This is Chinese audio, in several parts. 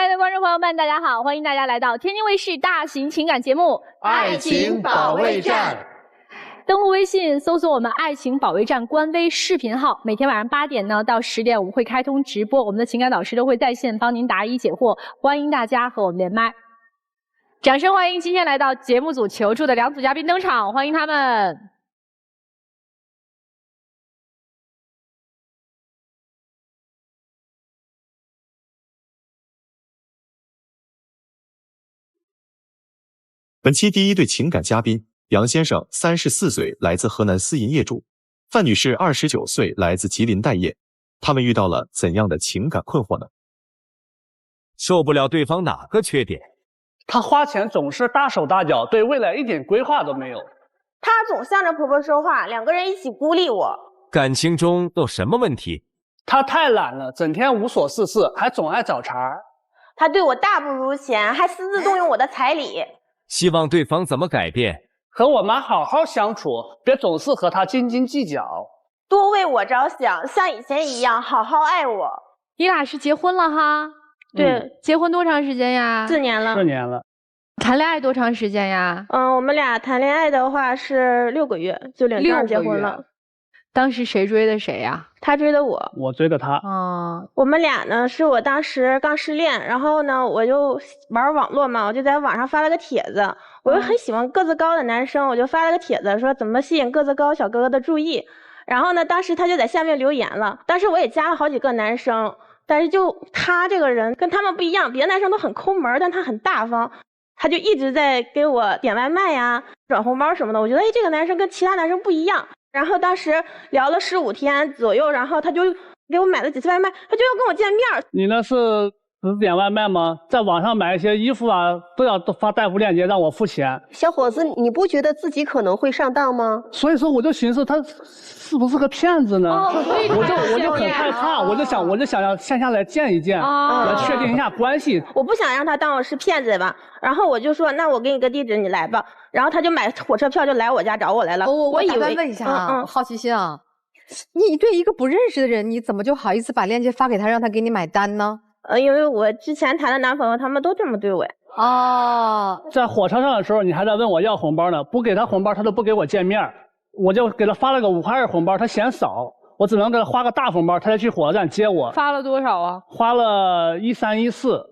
爱的观众朋友们，大家好，欢迎大家来到天津卫视大型情感节目《爱情保卫战》。登录微信搜索我们爱情保卫战官微视频号，每天晚上8点呢到10点我们会开通直播，我们的情感导师都会在线帮您答疑解惑，欢迎大家和我们连麦。掌声欢迎今天来到节目组求助的2组嘉宾登场，欢迎他们。本期第一对情感嘉宾，杨先生34岁，来自河南私营业主；范女士29岁，来自吉林待业。他们遇到了怎样的情感困惑呢？受不了对方哪个缺点？他花钱总是大手大脚，对未来一点规划都没有。他总向着婆婆说话，两个人一起孤立我。感情中都什么问题？他太懒了，整天无所事事，还总爱找茬。他对我大不如前，还私自动用我的彩礼。希望对方怎么改变？和我妈好好相处，别总是和他斤斤计较。多为我着想，像以前一样好好爱我。你俩是结婚了哈？对，结婚多长时间呀4年了。4年了。谈恋爱多长时间呀？我们俩谈恋爱的话是6个月，就领证结婚了。当时谁追的谁呀？他追的我，我追的他。我们俩呢，是我当时刚失恋，然后呢，我就玩网络嘛，我就在网上发了个帖子，我又很喜欢个子高的男生，我就发了个帖子说怎么吸引个子高小哥哥的注意。然后呢，当时他就在下面留言了，当时我也加了好几个男生，但是就他这个人跟他们不一样，别的男生都很抠门，但他很大方。他就一直在给我点外卖呀、转红包什么的，我觉得这个男生跟其他男生不一样。然后当时聊了15天左右，然后他就给我买了几次外卖，他就要跟我见面。你那是只点外卖吗？在网上买一些衣服啊，都要发代付链接让我付钱。小伙子，你不觉得自己可能会上当吗？所以说我就寻思他是不是个骗子呢？我就很害怕，我就想要线下来见一见，来确定一下关系。我不想让他当我是骗子吧，然后我就说那我给你个地址，你来吧。然后他就买火车票就来我家找我来了。我打断问一下啊，好奇心啊，你对一个不认识的人，你怎么就好意思把链接发给他，让他给你买单呢？因为我之前谈的男朋友他们都这么对我呀。在火车上的时候，你还在问我要红包呢，不给他红包，他都不给我见面，我就给他发了个5块2红包，他嫌少，我只能给他花个大红包，他才去火车站接我。发了多少啊？花了1314。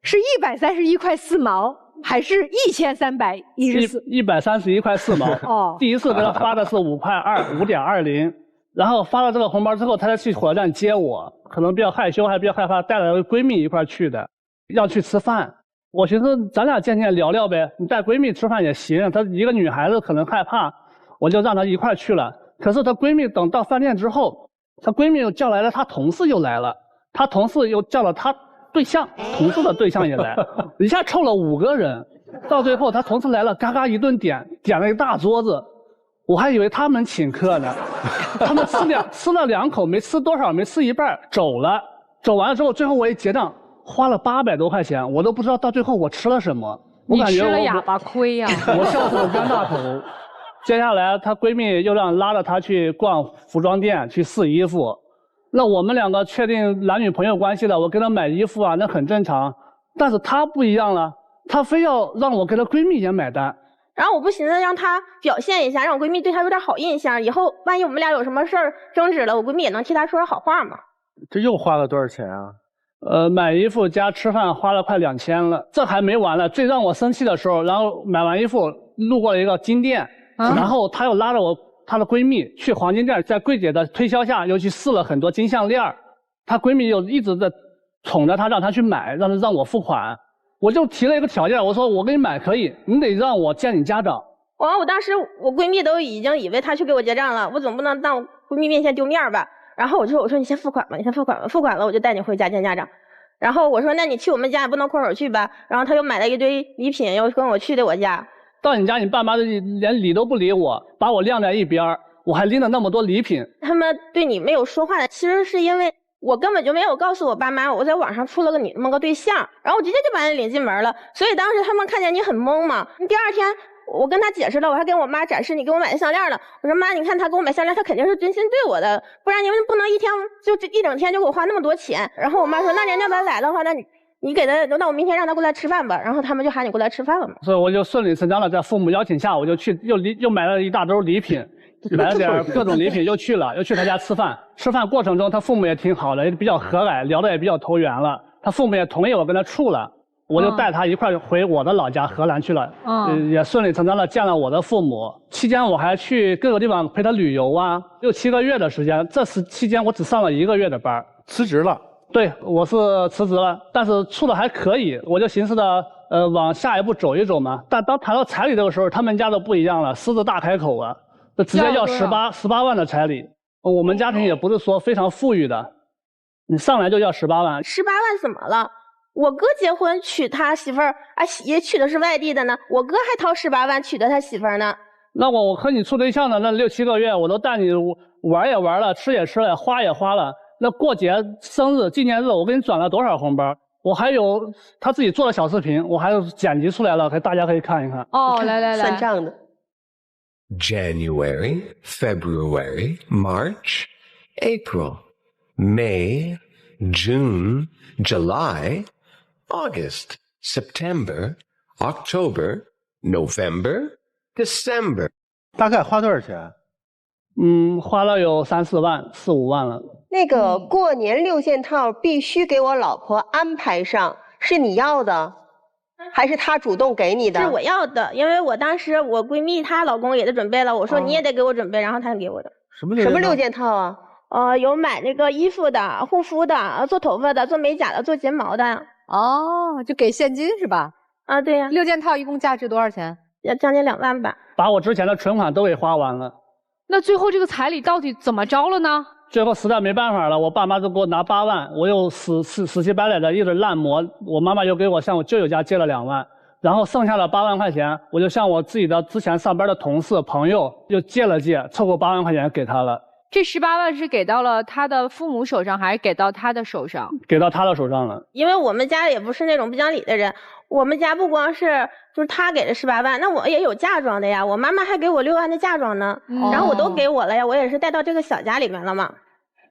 是131块4毛，还是1314？ 131块4毛。第一次给他发的是5块2 5.20，然后发了这个红包之后，他才去火车站接我，可能比较害羞，还比较害怕，带了闺蜜一块去的，要去吃饭。我寻思咱俩见见聊聊呗，你带闺蜜吃饭也行。她一个女孩子可能害怕，我就让她一块去了。可是她闺蜜等到饭店之后，她闺蜜又叫来了，她同事又来了，她同事又叫了她对象，同事的对象也来，一下凑了5个人。到最后她同事来了，嘎嘎一顿点了一大桌子，我还以为他们请客呢。他们吃了2口，没吃多少，没吃一半，走了。走完了之后，最后我一结账，花了800多块钱，我都不知道到最后我吃了什么。我感觉你吃了哑巴亏呀！我笑死了冤大头。接下来她闺蜜又拉着她去逛服装店去试衣服，那我们2个确定男女朋友关系了，我给她买衣服啊，那很正常。但是她不一样了，她非要让我给她闺蜜也买单。然后我不寻思让她表现一下，让我闺蜜对她有点好印象，以后万一我们俩有什么事儿争执了，我闺蜜也能替她说好话嘛。这又花了多少钱啊？买衣服加吃饭花了快2000了，这还没完了。最让我生气的时候，然后买完衣服路过了一个金店，然后她又拉着她的闺蜜去黄金店，在柜姐的推销下又去试了很多金项链，她闺蜜又一直在宠着她，让她去买，让我付款。我就提了一个条件，我说我给你买可以，你得让我见你家长。我当时我闺蜜都已经以为她去给我结账了，我总不能当我闺蜜面前丢面吧。然后我说你先付款吧，你先付款吧，付款了我就带你回家见家长。然后我说那你去我们家也不能空手去吧。然后她又买了一堆礼品，又跟我去的我家。到你家，你爸妈连理都不理我，把我晾在一边，我还拎了那么多礼品。他们对你没有说话的，其实是因为我根本就没有告诉我爸妈我在网上处了个你那么个对象，然后我直接就把你领进门了。所以当时他们看见你很懵嘛。第2天我跟他解释了，我还跟我妈展示你给我买的项链了。我说妈，你看他给我买项链，他肯定是真心对我的，不然你们不能一天就一整天就给我花那么多钱。然后我妈说，那人家来的话，那你给他，那我明天让他过来吃饭吧。然后他们就喊你过来吃饭了嘛。所以我就顺理成章的在父母邀请下，我就去又买了一大兜礼品，买了点各种礼品，又去他家吃饭。吃饭过程中，他父母也挺好的，也比较和蔼，聊得也比较投缘了。他父母也同意我跟他处了，我就带他一块回我的老家荷兰去了。也顺理成章的见了我的父母。期间我还去各个地方陪他旅游啊，6、7个月的时间。这期间我只上了1个月的班，辞职了。对，我是辞职了，但是处的还可以，我就寻思着，往下一步走一走嘛。但当谈到彩礼这个时候，他们家都不一样了，狮子大开口啊，这直接要18万的彩礼。我们家庭也不是说非常富裕的，你上来就要18万。18万怎么了？我哥结婚娶他媳妇儿，也娶的是外地的呢，我哥还掏18万娶的他媳妇儿呢。那我和你处对象的那6、7个月，我都带你玩也玩了，吃也吃了，花也花了。那过节、生日、纪念日，我给你转了多少红包？我还有他自己做的小视频，我还有剪辑出来了，大家可以看一看。哦，来，算账的。January, February, March, April, May, June, July, August, September, October, November, December。大概花多少钱？花了有3、4万，4、5万了。那个过年6件套必须给我老婆安排上，是你要的，还是她主动给你的？是我要的，因为我当时我闺蜜她老公也都准备了，我说你也得给我准备，然后她给我的。什么6件套啊？有买那个衣服的、护肤的、做头发的、做美甲的、做睫毛的。哦，就给现金是吧？啊，对呀。6件套一共价值多少钱？要将近2万吧。把我之前的存款都给花完了。那最后这个彩礼到底怎么着了呢？最后实在没办法了，我爸妈就给我拿8万，我又死乞白赖的一直烂磨，我妈妈又给我向我舅舅家借了2万，然后剩下的8万块钱，我就向我自己的之前上班的同事朋友又借了借，凑够8万块钱给他了。这18万是给到了他的父母手上，还是给到他的手上？给到他的手上了。因为我们家也不是那种不讲理的人，我们家不光是就是他给了18万，那我也有嫁妆的呀，我妈妈还给我6万的嫁妆呢，然后我都给我了呀，我也是带到这个小家里面了嘛。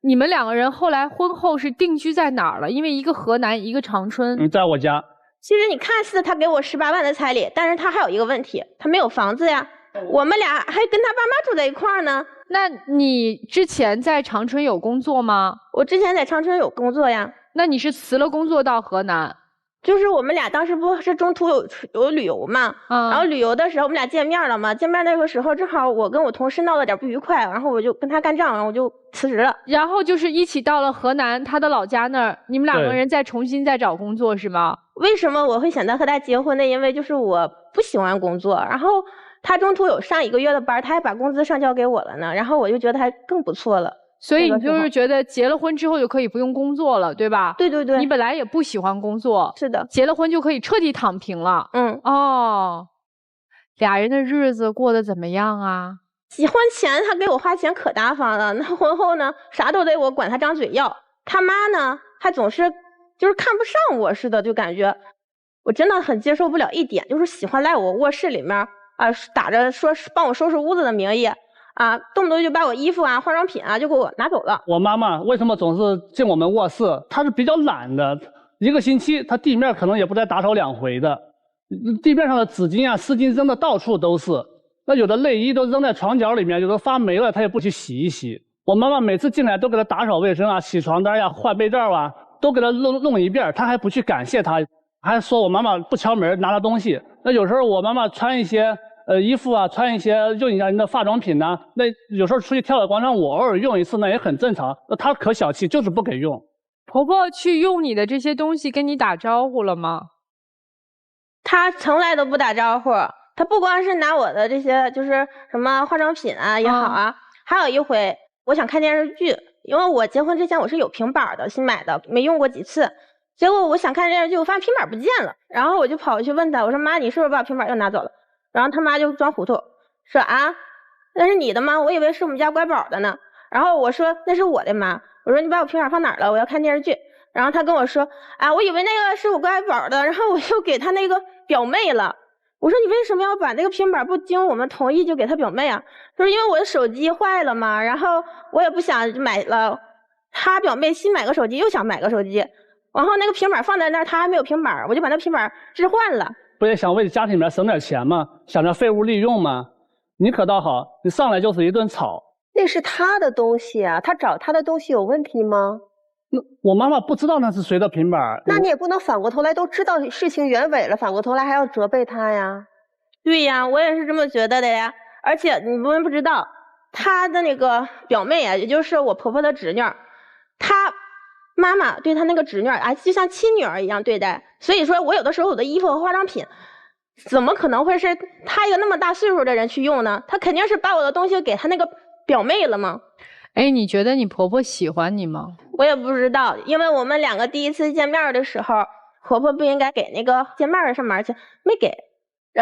你们2个人后来婚后是定居在哪儿了？因为一个河南，一个长春。在我家。其实你看似他给我18万的彩礼，但是他还有一个问题，他没有房子呀，我们俩还跟他爸妈住在一块儿呢。那你之前在长春有工作吗？我之前在长春有工作呀。那你是辞了工作到河南？就是我们俩当时不是中途有旅游嘛，然后旅游的时候我们俩见面了嘛，见面那个时候正好我跟我同事闹了点不愉快，然后我就跟他干仗，然后我就辞职了。然后就是一起到了河南他的老家那儿，你们2个人再重新再找工作是吗？为什么我会选择和他结婚呢？因为就是我不喜欢工作，然后他中途有上1个月的班，他还把工资上交给我了呢，然后我就觉得他更不错了。所以你就是觉得结了婚之后就可以不用工作了，对吧？对对对。你本来也不喜欢工作。是的。结了婚就可以彻底躺平了。哦。俩人的日子过得怎么样啊？结婚前他给我花钱可大方了，那婚后呢，啥都得我管他张嘴要。他妈呢，还总是就是看不上我似的，就感觉我真的很接受不了一点，就是喜欢赖我卧室里面打着说帮我收拾屋子的名义。动不动就把我衣服化妆品就给我拿走了。我妈妈为什么总是进我们卧室？她是比较懒的，1个星期她地面可能也不再打扫2回的，地面上的纸巾湿巾扔的到处都是。那有的内衣都扔在床角里面，有的发霉了，她也不去洗一洗。我妈妈每次进来都给她打扫卫生洗床单换被罩都给她弄一遍，她还不去感谢她，还说我妈妈不敲门拿了东西。那有时候我妈妈穿一些衣服穿一些用一下人的化妆品那有时候出去跳个广场舞偶尔用一次那也很正常。她可小气，就是不给用。婆婆去用你的这些东西跟你打招呼了吗？她从来都不打招呼，她不光是拿我的这些就是什么化妆品也好还有一回我想看电视剧，因为我结婚之前我是有平板的，新买的，没用过几次。结果我想看电视剧，我发现平板不见了，然后我就跑去问她，我说妈，你是不是把平板又拿走了？然后他妈就装糊涂，说那是你的吗？我以为是我们家乖宝的呢。然后我说那是我的妈，我说你把我平板放哪儿了？我要看电视剧。然后他跟我说我以为那个是我乖宝的，然后我又给他那个表妹了。我说你为什么要把那个平板不经我们同意就给他表妹啊？他说因为我的手机坏了嘛，然后我也不想买了，他表妹新买个手机又想买个手机，然后那个平板放在那儿，他还没有平板，我就把那平板置换了。不也想为家庭里面省点钱吗？想着废物利用吗？你可倒好，你上来就是一顿吵。那是他的东西啊，他找他的东西有问题吗？我妈妈不知道那是谁的平板。那你也不能反过头来都知道事情原委了，反过头来还要责备他呀。对呀，我也是这么觉得的呀。而且你们不知道，他的那个表妹啊，也就是我婆婆的侄女，她妈妈对她那个侄女啊，就像亲女儿一样对待。所以说我有的时候我的衣服和化妆品，怎么可能会是她一个那么大岁数的人去用呢？她肯定是把我的东西给她那个表妹了吗？哎，你觉得你婆婆喜欢你吗？我也不知道，因为我们两个第一次见面的时候，婆婆不应该给那个见面的上门去，没给。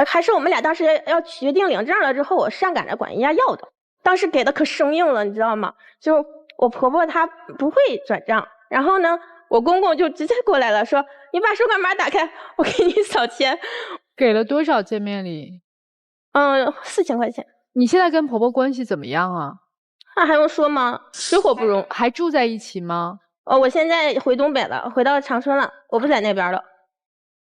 还是我们俩当时要决定领证了之后，我上赶着管人家要的。当时给的可生硬了，你知道吗？就我婆婆她不会转账，然后呢，我公公就直接过来了，说你把收款码打开，我给你扫钱。给了多少见面礼？4000块钱。你现在跟婆婆关系怎么样啊？那还用说吗？水火不容。还住在一起吗？我现在回东北了，回到长春了，我不在那边了。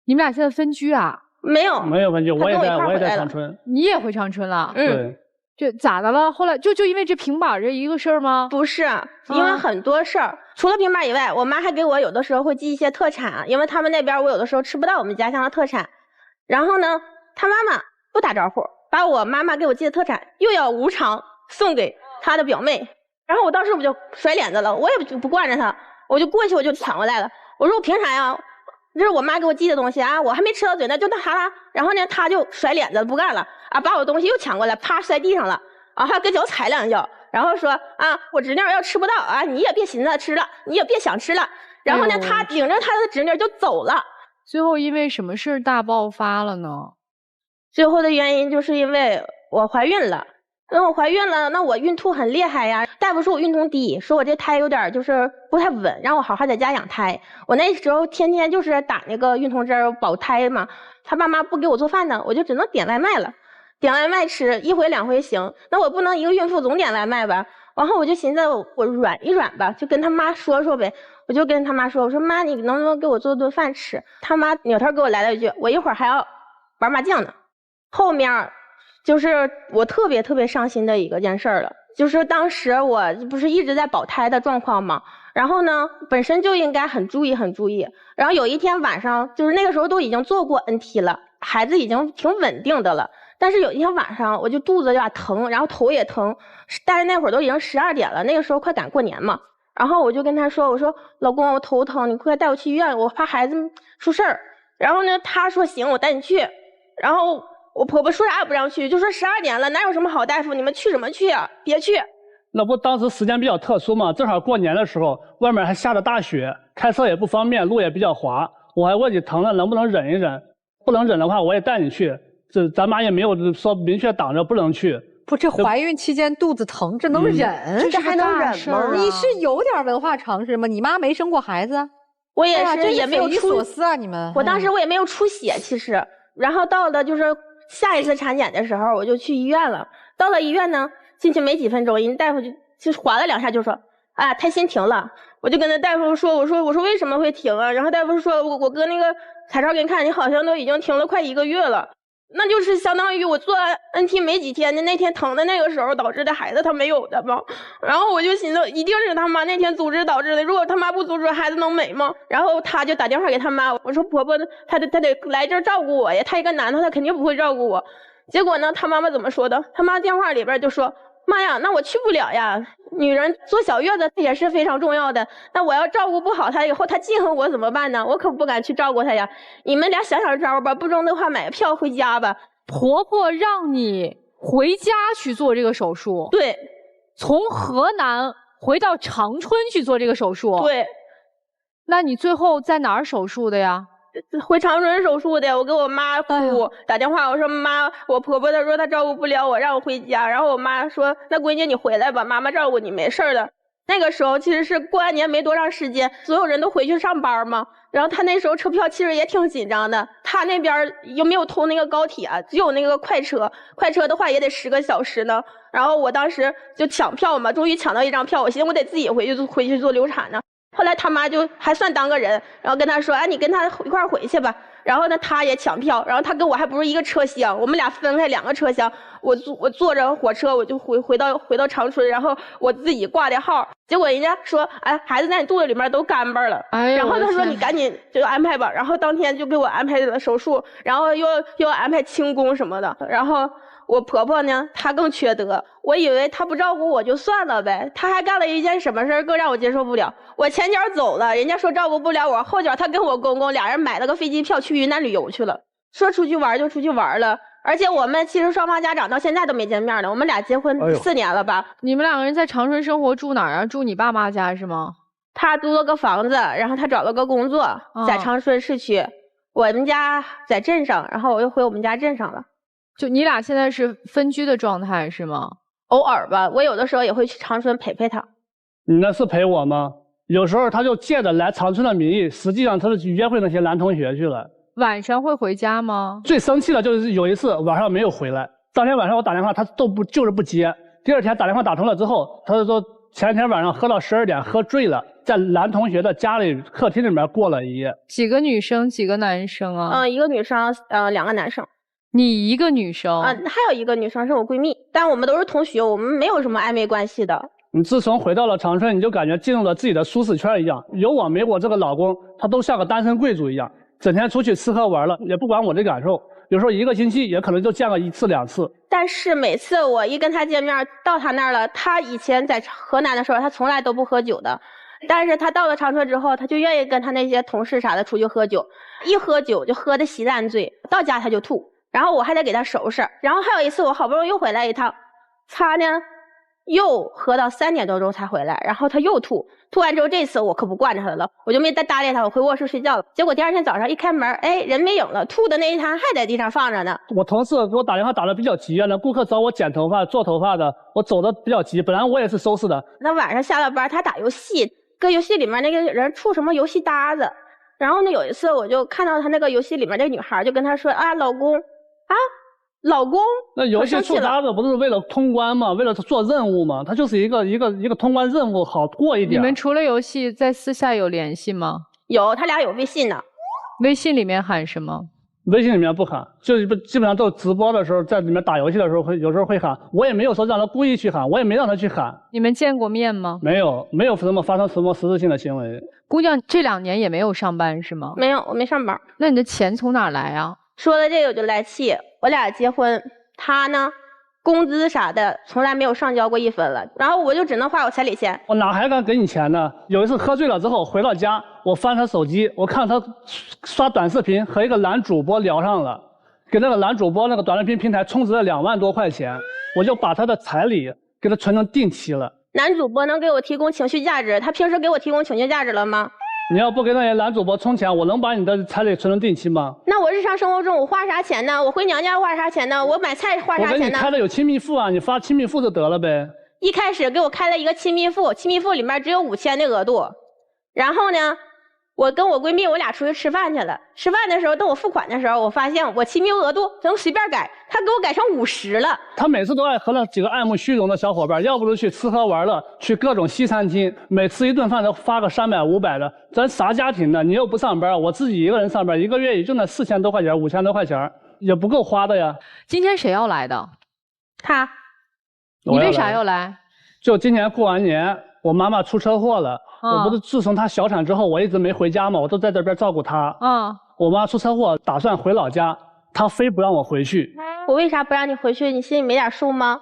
你们俩现在分居啊？没有分居，我也在长春。你也回长春了？对。这咋的了？后来就因为这平板这一个事儿吗？不是，因为很多事儿。除了平板以外，我妈还给我有的时候会寄一些特产，因为他们那边我有的时候吃不到我们家乡的特产。然后呢，他妈妈不打招呼，把我妈妈给我寄的特产又要无偿送给他的表妹。然后我当时我就甩脸子了，我也不惯着他，我就过去我就抢过来了。我说我凭啥呀？这是我妈给我寄的东西啊，我还没吃到嘴呢，就那哈啦。然后呢，他就甩脸子不干了啊，把我东西又抢过来，啪摔地上了啊，还跟脚踩2脚，然后说啊，我侄女要吃不到啊，你也别寻思吃了，你也别想吃了。然后呢，他领着他的侄女就走了。最后因为什么事大爆发了呢？最后的原因就是因为我怀孕了。我怀孕了，那我孕吐很厉害呀。大夫说我孕酮低，说我这胎有点就是不太稳，让我好好在家养胎。我那时候天天就是打那个孕酮针保胎嘛。他爸妈不给我做饭呢，我就只能点外卖了。点外卖吃1回2回行，那我不能一个孕妇总点外卖吧。然后我就寻思我软一软吧，就跟他妈说说呗。我就跟他妈说，我说妈，你能不能给我做顿饭吃？他妈扭头给我来了一句，我一会儿还要玩麻将呢。后面就是我特别伤心的一个件事了，就是当时我不是一直在保胎的状况吗？然后呢，本身就应该很注意，然后有一天晚上，就是那个时候都已经做过 NT 了，孩子已经挺稳定的了，但是有一天晚上我就肚子有点疼，然后头也疼，但是那会儿都已经12点了，那个时候快赶过年嘛，然后我就跟他说，我说老公，我头疼，你快带我去医院，我怕孩子出事儿。然后呢，他说行，我带你去。然后我婆婆说啥也不让去，就说12点了，哪有什么好大夫，你们去什么去啊？别去。那不当时时间比较特殊嘛，正好过年的时候，外面还下着大雪，开车也不方便，路也比较滑。我还问你疼了能不能忍一忍，不能忍的话我也带你去。这咱妈也没有说明确挡着不能去。不，这怀孕期间肚子疼，这能忍？这还能忍吗？你是有点文化常识吗？你妈没生过孩子？我也是，也没有匪夷所思啊！你们，我当时我也没有出血，其实。然后到了就是下一次产检的时候，我就去医院了。到了医院呢，进去没几分钟，人大夫就划了2下就说，啊，胎心停了。我就跟那大夫说，我说为什么会停啊？然后大夫说，我搁那个彩超给你看，你好像都已经停了快1个月了。那就是相当于我做 NT 没几天的那天疼的那个时候导致的孩子他没有的嘛。然后我就寻思一定是他妈那天阻止导致的，如果他妈不阻止孩子能没吗？然后他就打电话给他妈，我说婆婆他得来这儿照顾我呀，他一个男的他肯定不会照顾我。结果呢，他妈妈怎么说的？他妈电话里边就说，妈呀，那我去不了呀，女人坐小月子也是非常重要的，那我要照顾不好她以后她记恨我怎么办呢？我可不敢去照顾她呀。你们俩想招吧，不中的话买票回家吧。婆婆让你回家去做这个手术？对，从河南回到长春去做这个手术？对。那你最后在哪儿手术的呀？回长春手术的。我给我妈哭，打电话我说妈，我婆婆她说她照顾不了我，让我回家。然后我妈说那闺女你回来吧，妈妈照顾你没事的。那个时候其实是过完年没多长时间，所有人都回去上班嘛。然后他那时候车票其实也挺紧张的，他那边又没有通那个高铁，只有那个快车，快车的话也得10个小时呢。然后我当时就抢票嘛，终于抢到一张票，我寻思我得自己回去做流产呢。后来他妈就还算当个人，然后跟他说，哎，你跟他一块儿回去吧。然后呢，他也抢票，然后他跟我还不是一个车厢，我们俩分开2个车厢。我坐着火车，我就回到长春，然后我自己挂的号。结果人家说，哎，孩子在你肚子里面都干巴了。然后他说你赶紧就安排吧。然后当天就给我安排了手术，然后又安排清宫什么的。然后我婆婆呢，她更缺德。我以为她不照顾我就算了呗，她还干了一件什么事儿更让我接受不了。我前脚走了，人家说照顾不了我，后脚她跟我公公俩人买了个飞机票去云南旅游去了，说出去玩就出去玩了。而且我们其实双方家长到现在都没见面呢，我们俩结婚4年了吧。你们2个人在长春生活住哪儿啊？住你爸妈家是吗？他租了个房子，然后他找了个工作，在长春市区。我们家在镇上，然后我又回我们家镇上了。就你俩现在是分居的状态是吗？偶尔吧，我有的时候也会去长春陪他。你那是陪我吗？有时候他就借着来长春的名义，实际上他是去约会那些男同学去了。晚上会回家吗？最生气的就是有一次晚上没有回来，当天晚上我打电话他都就是不接，第二天打电话打通了之后，他就说前天晚上喝到12点喝醉了，在男同学的家里客厅里面过了一夜。几个女生几个男生啊？一个女生2个男生。你一个女生还有一个女生是我闺蜜，但我们都是同学，我们没有什么暧昧关系的。你自从回到了长春，你就感觉进入了自己的舒适圈一样，有我没我这个老公，他都像个单身贵族一样，整天出去吃喝玩乐，也不管我的感受，有时候1个星期也可能就见个1次2次。但是每次我一跟他见面，到他那儿了，他以前在河南的时候，他从来都不喝酒的，但是他到了长春之后，他就愿意跟他那些同事啥的出去喝酒，一喝酒就喝得稀烂醉，到家他就吐，然后我还得给他收拾。然后还有一次我好不容易又回来一趟，他呢又喝到3点多钟才回来，然后他又吐完之后，这次我可不惯着他了，我就没再搭理他，我回卧室睡觉了。结果第二天早上一开门，哎，人没影了，吐的那一滩还在地上放着呢。我同事给我打电话打得比较急啊，那顾客找我剪头发做头发的，我走的比较急，本来我也是收拾的。那晚上下了班他打游戏，搁游戏里面那个人处什么游戏搭子，然后呢有一次我就看到他那个游戏里面那个女孩就跟他说啊，老公啊，老公。那游戏处搭子不是为了通关吗？为了做任务吗？它就是一个通关任务好过一点。你们除了游戏在私下有联系吗？有，他俩有微信呢。微信里面喊什么？微信里面不喊，就基本上都直播的时候，在里面打游戏的时候有时候会喊，我也没有说让他故意去喊，我也没让他去喊。你们见过面吗？没有发生什么实质性的行为。姑娘这2年也没有上班是吗？没有，我没上班。那你的钱从哪儿来啊？说了这个我就来气，我俩结婚，他呢工资啥的从来没有上交过1分了，然后我就只能花我彩礼钱。我哪还敢给你钱呢？有一次喝醉了之后回到家，我翻他手机，我看他刷短视频和一个男主播聊上了，给那个男主播那个短视频平台充值了2万多块钱，我就把他的彩礼给他存成定期了。男主播能给我提供情绪价值，他平时给我提供情绪价值了吗？你要不给那些男主播充钱，我能把你的彩礼存成定期吗？那我日常生活中我花啥钱呢？我回娘家花啥钱呢？我买菜花啥钱呢？我给你开的有亲密付啊，你发亲密付就得了呗。一开始给我开了一个亲密付，亲密付里面只有5000的额度，然后呢我跟我闺蜜我俩出去吃饭去了，吃饭的时候等我付款的时候，我发现我亲密额度能随便改，他给我改成50了。他每次都爱和那几个爱慕虚荣的小伙伴，要不是去吃喝玩乐，去各种西餐厅，每吃一顿饭都发个300、500的。咱啥家庭呢？你又不上班，我自己一个人上班，1个月也就那4000多块钱、5000多块钱，也不够花的呀。今天谁要来的？他。你为啥要来？就今年过完年，我妈妈出车祸了。我不是自从她小产之后，我一直没回家嘛，我都在这边照顾她。我妈出车祸，打算回老家，她非不让我回去。我为啥不让你回去？你心里没点数吗？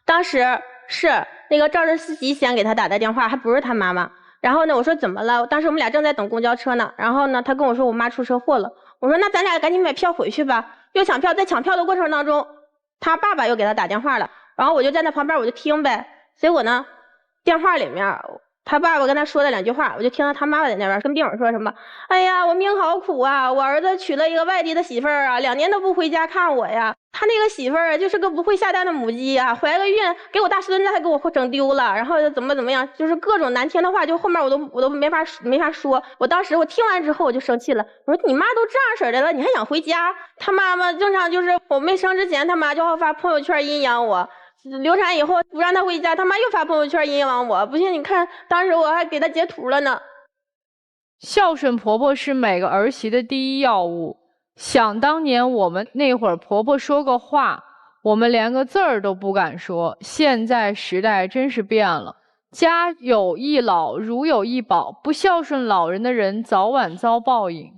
当时是那个肇事司机先给他打的电话，还不是他妈妈。然后呢，我说怎么了？当时我们俩正在等公交车呢。然后呢，他跟我说我妈出车祸了。我说那咱俩赶紧买票回去吧。又抢票，在抢票的过程当中，他爸爸又给他打电话了。然后我就站在旁边，我就听呗。结果呢，电话里面他爸爸跟他说了2句话，我就听到他妈妈在那边跟病友说什么：“哎呀，我命好苦啊！我儿子娶了一个外地的媳妇儿啊，2年都不回家看我呀。他那个媳妇儿就是个不会下蛋的母鸡啊，怀个孕给我大孙子还给我整丢了，然后怎么样，就是各种难听的话，就后面我都没法说。我当时我听完之后我就生气了，我说你妈都这样式的了，你还想回家？他妈妈正常就是我没生之前，他妈就好发朋友圈阴阳我。”流产以后不让他回家，他妈又发朋友圈阴阳我，不信你看，当时我还给他截图了呢。孝顺婆婆是每个儿媳的第一要务。想当年我们那会儿，婆婆说个话，我们连个字儿都不敢说。现在时代真是变了，家有一老，如有一宝，不孝顺老人的人，早晚遭报应。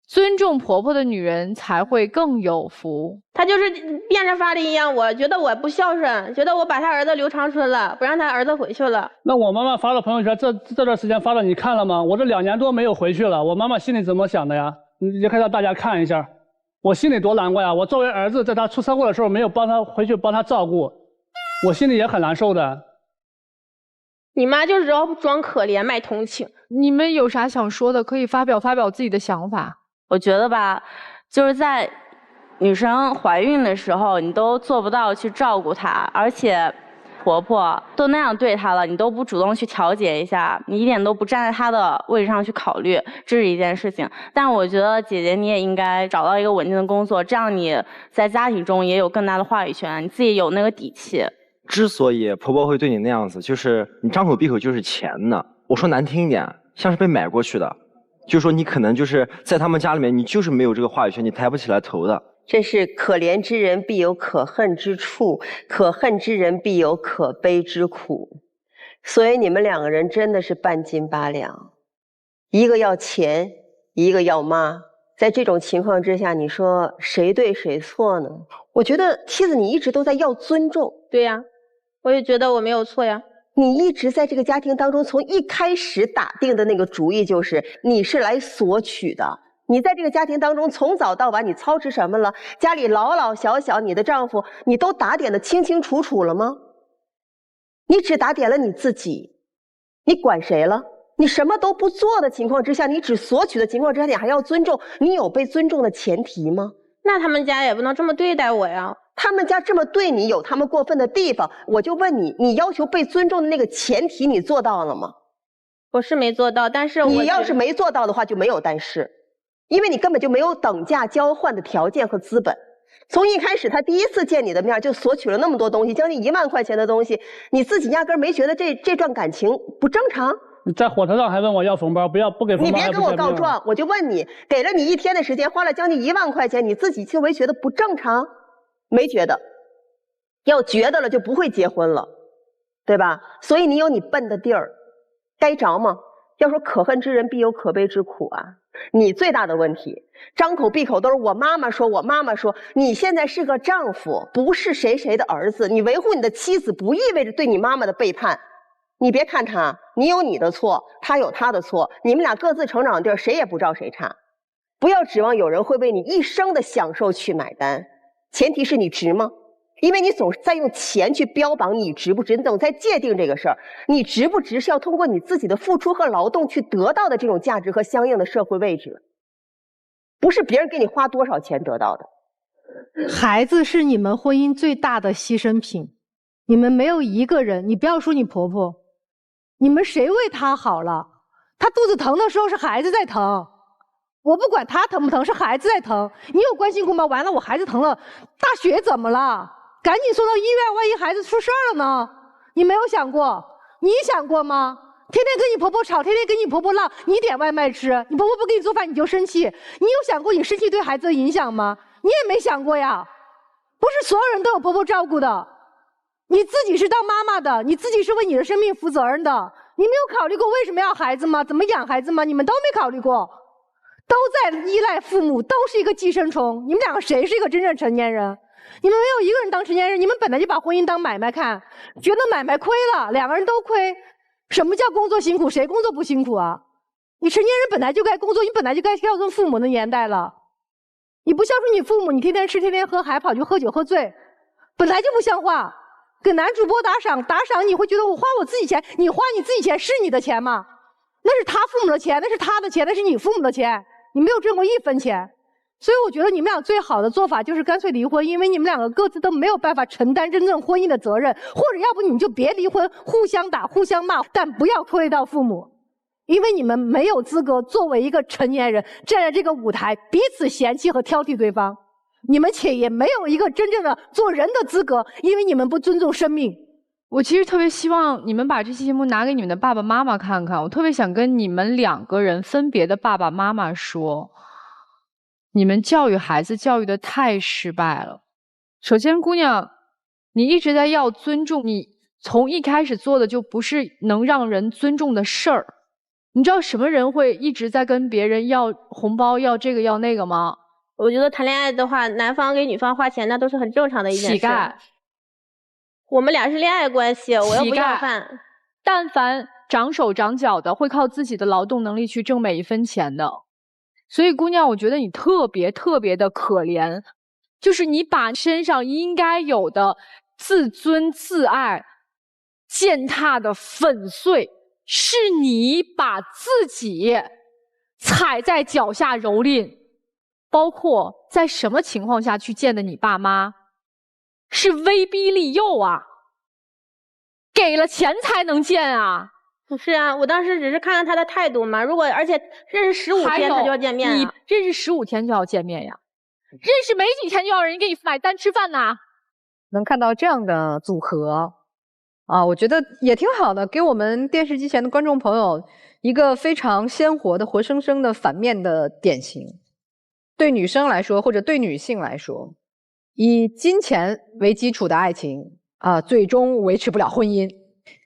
尊重婆婆的女人才会更有福。她就是变着法的一样，我觉得我不孝顺，觉得我把她儿子留长春了，不让她儿子回去了。那我妈妈发了朋友圈，这段时间发了，你看了吗？我这2年多没有回去了，我妈妈心里怎么想的呀？你可以让大家看一下，我心里多难过呀！我作为儿子，在他出车祸的时候没有帮他回去帮他照顾，我心里也很难受的。你妈就知道装可怜卖同情。你们有啥想说的，可以发表自己的想法。我觉得吧，就是在女生怀孕的时候，你都做不到去照顾她，而且婆婆都那样对她了，你都不主动去调节一下，你一点都不站在她的位置上去考虑，这是一件事情。但我觉得姐姐你也应该找到一个稳定的工作，这样你在家庭中也有更大的话语权，你自己有那个底气。之所以婆婆会对你那样子，就是你张口闭口就是钱呢。我说难听一点，像是被买过去的。就是说你可能就是在他们家里面，你就是没有这个话语权，你抬不起来头的。真是可怜之人必有可恨之处，可恨之人必有可悲之苦。所以你们2个人真的是半斤八两，一个要钱，一个要妈。在这种情况之下，你说谁对谁错呢？我觉得妻子你一直都在要尊重。对呀，我也觉得我没有错呀。你一直在这个家庭当中，从一开始打定的那个主意就是你是来索取的。你在这个家庭当中从早到晚，你操持什么了？家里老老小小，你的丈夫你都打点的清清楚楚了吗？你只打点了你自己，你管谁了？你什么都不做的情况之下，你只索取的情况之下，你还要尊重，你有被尊重的前提吗？那他们家也不能这么对待我呀。他们家这么对你，有他们过分的地方，我就问你，你要求被尊重的那个前提你做到了吗？我是没做到，但是你要是没做到的话，就没有但是，因为你根本就没有等价交换的条件和资本。从一开始他第一次见你的面就索取了那么多东西，将近1万块钱的东西，你自己压根没觉得这段感情不正常？你在火车上还问我要红包，不给红包。你别跟我告状，我就问你，给了你1天的时间，花了将近1万块钱，你自己就没觉得不正常？没觉得，要觉得了就不会结婚了，对吧？所以你有你笨的地儿，该着吗？要说可恨之人必有可悲之苦啊！你最大的问题，张口闭口都是我妈妈说，我妈妈说。你现在是个丈夫，不是谁的儿子，你维护你的妻子，不意味着对你妈妈的背叛。你别看他，你有你的错，他有他的错，你们俩各自成长的地儿，谁也不知道谁差。不要指望有人会为你一生的享受去买单。前提是你值吗？因为你总是在用钱去标榜你值不值，你总在界定这个事儿。你值不值是要通过你自己的付出和劳动去得到的这种价值和相应的社会位置，不是别人给你花多少钱得到的。孩子是你们婚姻最大的牺牲品，你们没有一个人，你不要说你婆婆，你们谁为她好了？她肚子疼的时候是孩子在疼。我不管他疼不疼，是孩子在疼。你有关心过吗？完了，我孩子疼了，大血怎么了？赶紧送到医院，万一孩子出事儿了呢？你没有想过？你想过吗？天天跟你婆婆吵，天天跟你婆婆闹，你点外卖吃，你婆婆不给你做饭你就生气。你有想过你生气对孩子的影响吗？你也没想过呀。不是所有人都有婆婆照顾的，你自己是当妈妈的，你自己是为你的生命负责任的。你没有考虑过为什么要孩子吗？怎么养孩子吗？你们都没考虑过。都在依赖父母，都是一个寄生虫。你们两个谁是一个真正成年人？你们没有一个人当成年人，你们本来就把婚姻当买卖看，觉得买卖亏了，2个人都亏。什么叫工作辛苦？谁工作不辛苦啊？你成年人本来就该工作，你本来就该孝顺父母的年代了。你不孝顺你父母，你天天吃天天喝，还跑去喝酒喝醉，本来就不像话。给男主播打赏你会觉得我花我自己钱，你花你自己钱是你的钱吗？那是他父母的钱，那是他的钱，那是你父母的钱。你没有挣过1分钱，所以我觉得你们俩最好的做法就是干脆离婚，因为你们两个各自都没有办法承担真正婚姻的责任，或者要不你们就别离婚，互相打互相骂，但不要拖累到父母，因为你们没有资格作为一个成年人站在这个舞台彼此嫌弃和挑剔对方，你们且也没有一个真正的做人的资格，因为你们不尊重生命，我其实特别希望你们把这期节目拿给你们的爸爸妈妈看看，我特别想跟你们2个人分别的爸爸妈妈说，你们教育孩子教育的太失败了。首先，姑娘，你一直在要尊重，你从一开始做的就不是能让人尊重的事儿。你知道什么人会一直在跟别人要红包、要这个要那个吗？我觉得谈恋爱的话，男方给女方花钱，那都是很正常的一件事。乞丐。我们俩是恋爱关系，我又不要饭。但凡长手长脚的，会靠自己的劳动能力去挣每一分钱的。所以，姑娘，我觉得你特别的可怜，就是你把身上应该有的自尊自爱践踏的粉碎，是你把自己踩在脚下蹂躏。包括在什么情况下去见的你爸妈？是威逼利诱啊，给了钱才能见啊。不是啊，我当时只是看看他的态度嘛。而且认识15天他就要见面，你认识15天就要见面呀？认识没几天就要人给你买单吃饭呐？能看到这样的组合啊，我觉得也挺好的，给我们电视机前的观众朋友一个非常鲜活的、活生生的反面的典型。对女生来说，或者对女性来说，以金钱为基础的爱情啊，最终维持不了婚姻。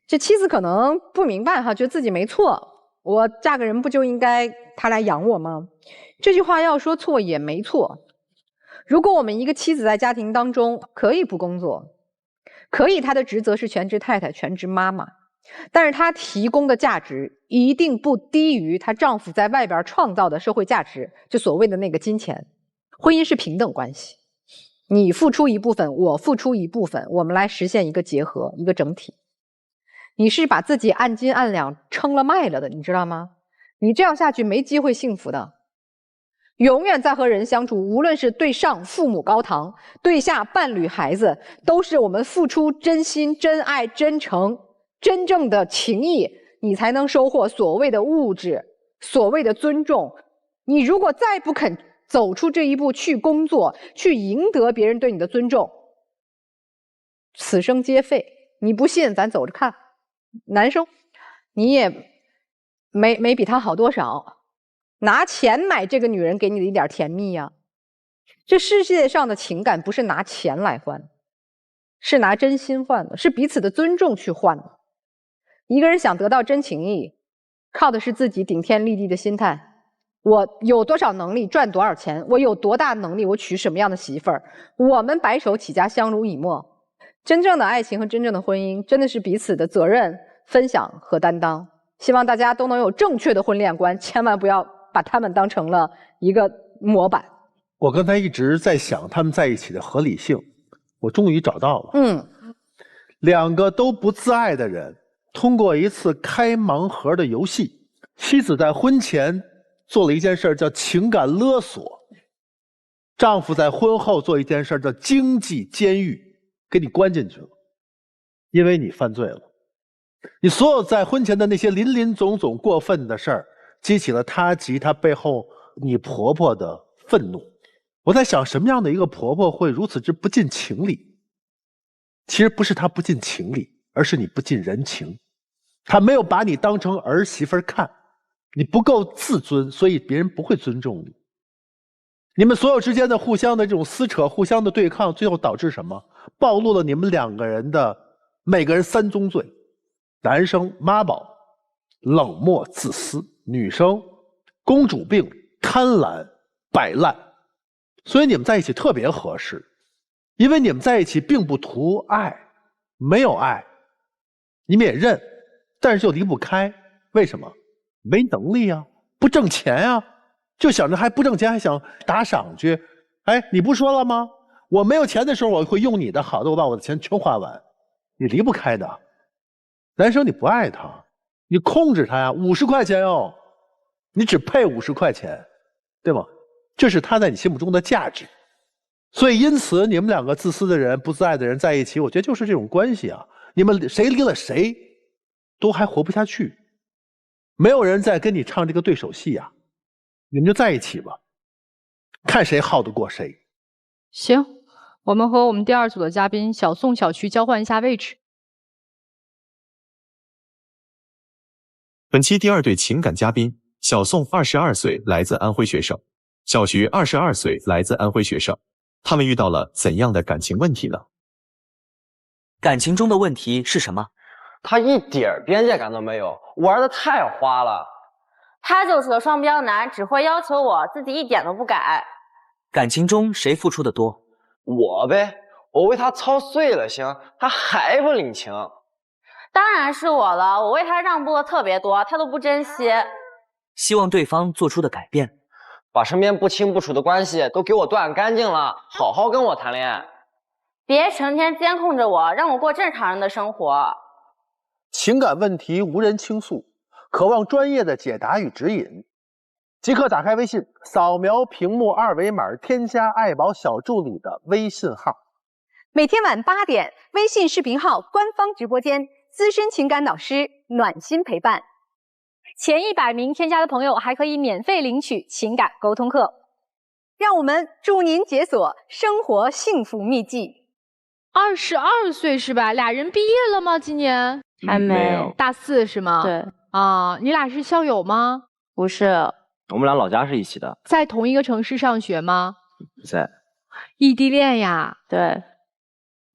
这妻子可能不明白哈，觉得自己没错，我嫁个人不就应该他来养我吗？这句话要说错也没错。如果我们一个妻子在家庭当中可以不工作，可以她的职责是全职太太、全职妈妈，但是她提供的价值一定不低于她丈夫在外边创造的社会价值，就所谓的那个金钱。婚姻是平等关系，你付出一部分，我付出一部分，我们来实现一个结合，一个整体。你是把自己按斤按两称了卖了的，你知道吗？你这样下去没机会幸福的。永远在和人相处，无论是对上父母高堂，对下伴侣孩子，都是我们付出真心、真爱、真诚、真正的情谊，你才能收获所谓的物质，所谓的尊重。你如果再不肯走出这一步去工作，去赢得别人对你的尊重，此生皆废。你不信咱走着看。男生你也没比他好多少，拿钱买这个女人给你的一点甜蜜呀。这世界上的情感不是拿钱来换，是拿真心换的，是彼此的尊重去换的。一个人想得到真情谊，靠的是自己顶天立地的心态。我有多少能力赚多少钱，我有多大能力我娶什么样的媳妇儿，我们白手起家相濡以沫。真正的爱情和真正的婚姻真的是彼此的责任分享和担当。希望大家都能有正确的婚恋观，千万不要把他们当成了一个模板。我刚才一直在想他们在一起的合理性，我终于找到了。两个都不自爱的人通过一次开盲盒的游戏，妻子在婚前做了一件事叫情感勒索，丈夫在婚后做一件事叫经济监狱，给你关进去了，因为你犯罪了。你所有在婚前的那些林林总总过分的事儿，激起了他及他背后你婆婆的愤怒。我在想，什么样的一个婆婆会如此之不近情理？其实不是她不近情理，而是你不近人情。她没有把你当成儿媳妇看，你不够自尊，所以别人不会尊重你。你们所有之间的互相的这种撕扯，互相的对抗，最后导致什么？暴露了你们两个人的每个人3宗罪：男生妈宝、冷漠自私；女生公主病、贪婪摆烂。所以你们在一起特别合适，因为你们在一起并不图爱，没有爱，你们也认，但是就离不开。为什么？没能力啊，不挣钱啊，就想着还不挣钱还想打赏去。哎，你不说了吗？我没有钱的时候我会用你的好的，我把我的钱全花完。你离不开的。男生你不爱他，你控制他呀，50块钱哦，你只配50块钱，对吗？这是他在你心目中的价值。所以因此你们两个自私的人、不自爱的人在一起，我觉得就是这种关系啊。你们谁离了谁都还活不下去，没有人在跟你唱这个对手戏啊。你们就在一起吧，看谁耗得过谁。行，我们和我们第2组的嘉宾小宋、小徐交换一下位置。本期第2对情感嘉宾，小宋22岁，来自安徽学生；小徐22岁，来自安徽学生。他们遇到了怎样的感情问题呢？感情中的问题是什么？他一点边界感都没有，玩的太花了。他就是个双标男，只会要求我，自己一点都不改。感情中谁付出的多？我呗，我为他操碎了心，他还不领情。当然是我了，我为他让步的特别多，他都不珍惜。希望对方做出的改变，把身边不清不楚的关系都给我断干净了，好好跟我谈恋爱。别成天监控着我，让我过正常人的生活。情感问题无人倾诉，渴望专业的解答与指引，即刻打开微信，扫描屏幕2维码，添加爱宝小助理的微信号。每天晚8点，微信视频号官方直播间，资深情感导师暖心陪伴。前100名添加的朋友还可以免费领取情感沟通课。让我们助您解锁生活幸福秘籍。22岁是吧？俩人毕业了吗？今年还没有，大4是吗？对啊，你俩是校友吗？不是，我们俩老家是一起的。在同一个城市上学吗？不在。异地恋呀？对。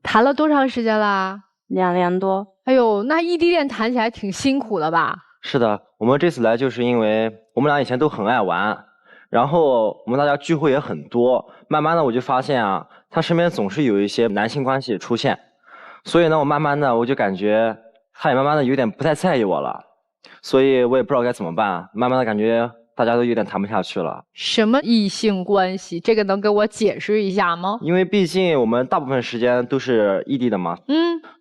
谈了多长时间啦？2年多。哎呦，那异地恋谈起来挺辛苦的吧？是的，我们这次来就是因为我们俩以前都很爱玩，然后我们大家聚会也很多，慢慢的我就发现啊，他身边总是有一些男性关系出现，所以呢，我慢慢的我就感觉他也慢慢的有点不太在意我了，所以我也不知道该怎么办，慢慢的感觉大家都有点谈不下去了。什么异性关系？这个能给我解释一下吗？因为毕竟我们大部分时间都是异地的嘛，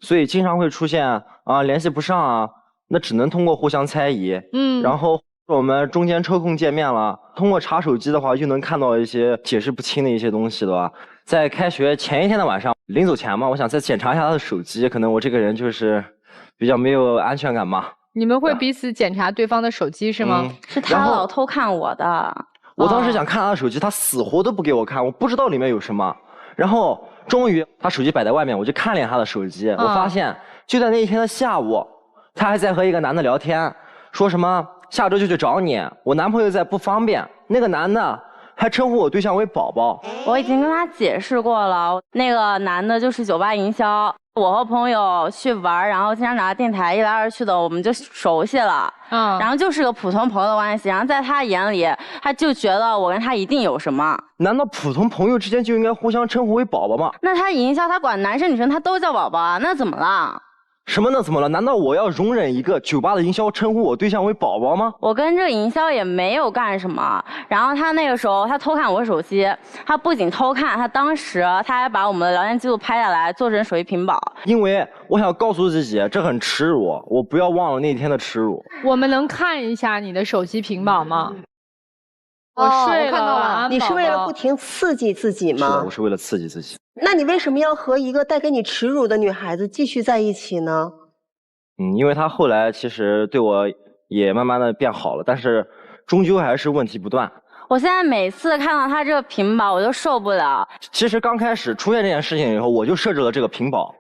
所以经常会出现啊联系不上啊，那只能通过互相猜疑，然后我们中间抽空见面了，通过查手机的话，又能看到一些解释不清的一些东西的吧。在开学前1天的晚上，临走前嘛，我想再检查一下他的手机，可能我这个人就是比较没有安全感嘛。你们会彼此检查对方的手机是吗？是他老偷看我的。我当时想看他的手机，他死活都不给我看，我不知道里面有什么。然后终于他手机摆在外面，我就看了他的手机，我发现就在那一天的下午，他还在和一个男的聊天，说什么下周就去找你，我男朋友在不方便。那个男的还称呼我对象为宝宝。我已经跟他解释过了，那个男的就是酒吧营销，我和朋友去玩，然后经常找他电台，一来二去的我们就熟悉了，然后就是个普通朋友的关系，然后在他眼里，他就觉得我跟他一定有什么。难道普通朋友之间就应该互相称呼为宝宝吗？那他营销，他管男生女生他都叫宝宝啊，那怎么了？什么那怎么了？难道我要容忍一个酒吧的营销称呼我对象为宝宝吗？我跟这个营销也没有干什么，然后他那个时候他偷看我手机，他不仅偷看，他当时他还把我们的聊天记录拍下来做成手机屏保。因为我想告诉自己，这很耻辱，我不要忘了那天的耻辱。我们能看一下你的手机屏保吗？我睡了，晚安。你是为了不停刺激自己吗？是的，我是为了刺激自己。那你为什么要和一个带给你耻辱的女孩子继续在一起呢？因为她后来其实对我也慢慢的变好了，但是终究还是问题不断。我现在每次看到他这个屏保，我就受不了。其实刚开始出现这件事情以后，我就设置了这个屏保，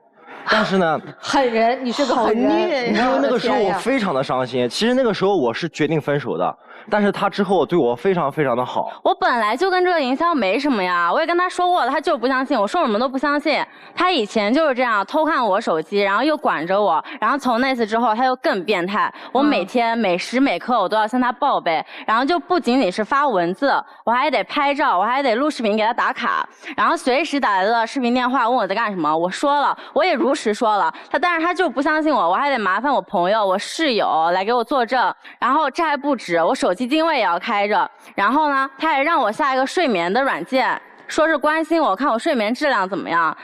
但是呢，狠人，你是个狠人。因为那个时候我非常的伤心，其实那个时候我是决定分手的。但是他之后对我非常非常的好。我本来就跟这个营销没什么呀，我也跟他说过了，他就是不相信，我说什么都不相信。他以前就是这样偷看我手机，然后又管着我，然后从那次之后他又更变态。我每天每时每刻我都要向他报备，然后就不仅仅是发文字，我还得拍照，我还得录视频给他打卡，然后随时打来的视频电话问我在干什么，我说了，我也如实说了，但是他就不相信我，我还得麻烦我朋友、我室友来给我作证，然后这还不止，我手机定位也要开着，然后呢，他还让我下一个睡眠的软件，说是关心我，看我睡眠质量怎么样。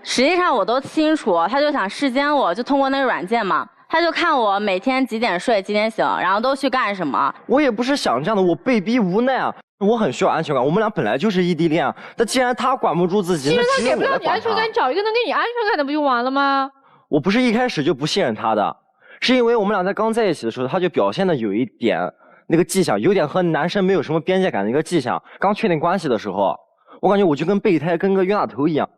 实际上我都清楚，他就想视奸我，就通过那个软件嘛，他就看我每天几点睡几点醒，然后都去干什么。我也不是想这样的，我被逼无奈啊，我很需要安全感。我们俩本来就是异地恋，但既然他管不住自己，其实他给不了你安全感，你找一个能给你安全感的不就完了吗？我不是一开始就不信任他的，是因为我们俩在刚在一起的时候，他就表现的有一点那个迹象，有点和男生没有什么边界感的一个迹象。刚确定关系的时候，我感觉我就跟备胎，跟个冤大头一样。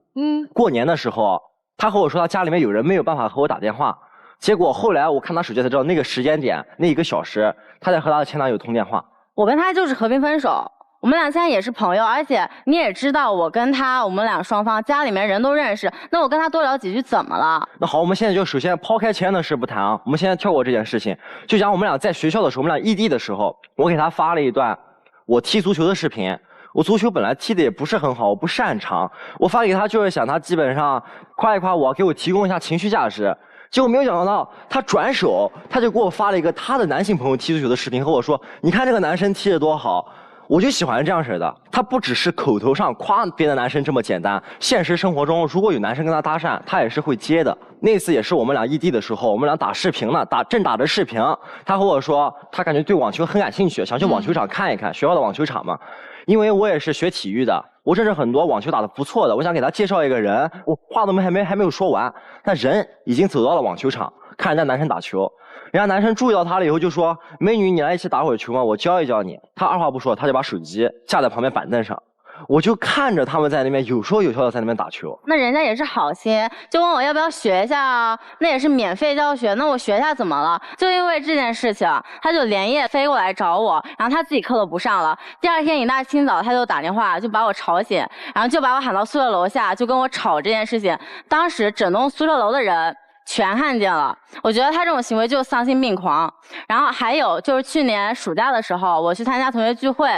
过年的时候，他和我说他家里面有人没有办法和我打电话，结果后来我看他手机才知道，那个时间点那1个小时，他在和他的前男友通电话。我跟他就是和平分手，我们俩现在也是朋友，而且你也知道，我跟他，我们俩双方家里面人都认识，那我跟他多聊几句怎么了？那好，我们现在就首先抛开前任的事不谈啊，我们现在跳过这件事情，就讲我们俩在学校的时候，我们俩异地的时候，我给他发了一段我踢足球的视频。我足球本来踢的也不是很好，我不擅长，我发给他就是想他基本上夸一夸我，给我提供一下情绪价值。结果没有想到，他转手他就给我发了一个他的男性朋友踢足球的视频，和我说：“你看这个男生踢得多好。”我就喜欢这样式的，他不只是口头上夸别的男生这么简单，现实生活中如果有男生跟他搭讪，他也是会接的。那次也是我们俩异地的时候，我们俩打视频呢，正打着视频，他和我说他感觉对网球很感兴趣，想去网球场看一看，学校的网球场嘛。因为我也是学体育的，我认识很多网球打得不错的，我想给他介绍一个人，我话都还没有说完，但人已经走到了网球场，看人家男生打球。人家男生注意到他了以后就说：“美女，你来一起打会儿球吗？我教一教你。”他二话不说，他就把手机架在旁边板凳上，我就看着他们在那边有说有笑的在那边打球。那人家也是好心，就问我要不要学一下啊？那也是免费教学，那我学一下怎么了？就因为这件事情，他就连夜飞过来找我，然后他自己课都不上了。第二天一大清早他就打电话，就把我吵醒，然后就把我喊到宿舍楼下，就跟我吵这件事情。当时整栋宿舍楼的人全看见了，我觉得他这种行为就是丧心病狂。然后还有就是去年暑假的时候，我去参加同学聚会，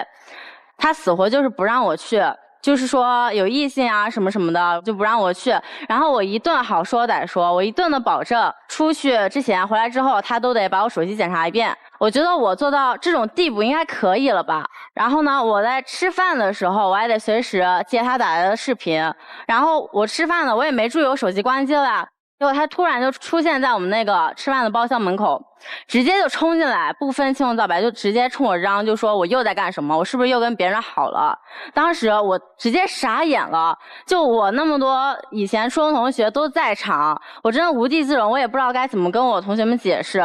他死活就是不让我去，就是说有异性啊什么什么的就不让我去。然后我一顿好说歹说，我一顿的保证，出去之前回来之后他都得把我手机检查一遍。我觉得我做到这种地步应该可以了吧。然后呢，我在吃饭的时候我还得随时接他打来的视频，然后我吃饭了我也没注意我手机关机了，结果他突然就出现在我们那个吃饭的包厢门口，直接就冲进来，不分青红皂白就直接冲我嚷，就说我又在干什么，我是不是又跟别人好了。当时我直接傻眼了，就我那么多以前初中同学都在场，我真的无地自容，我也不知道该怎么跟我同学们解释。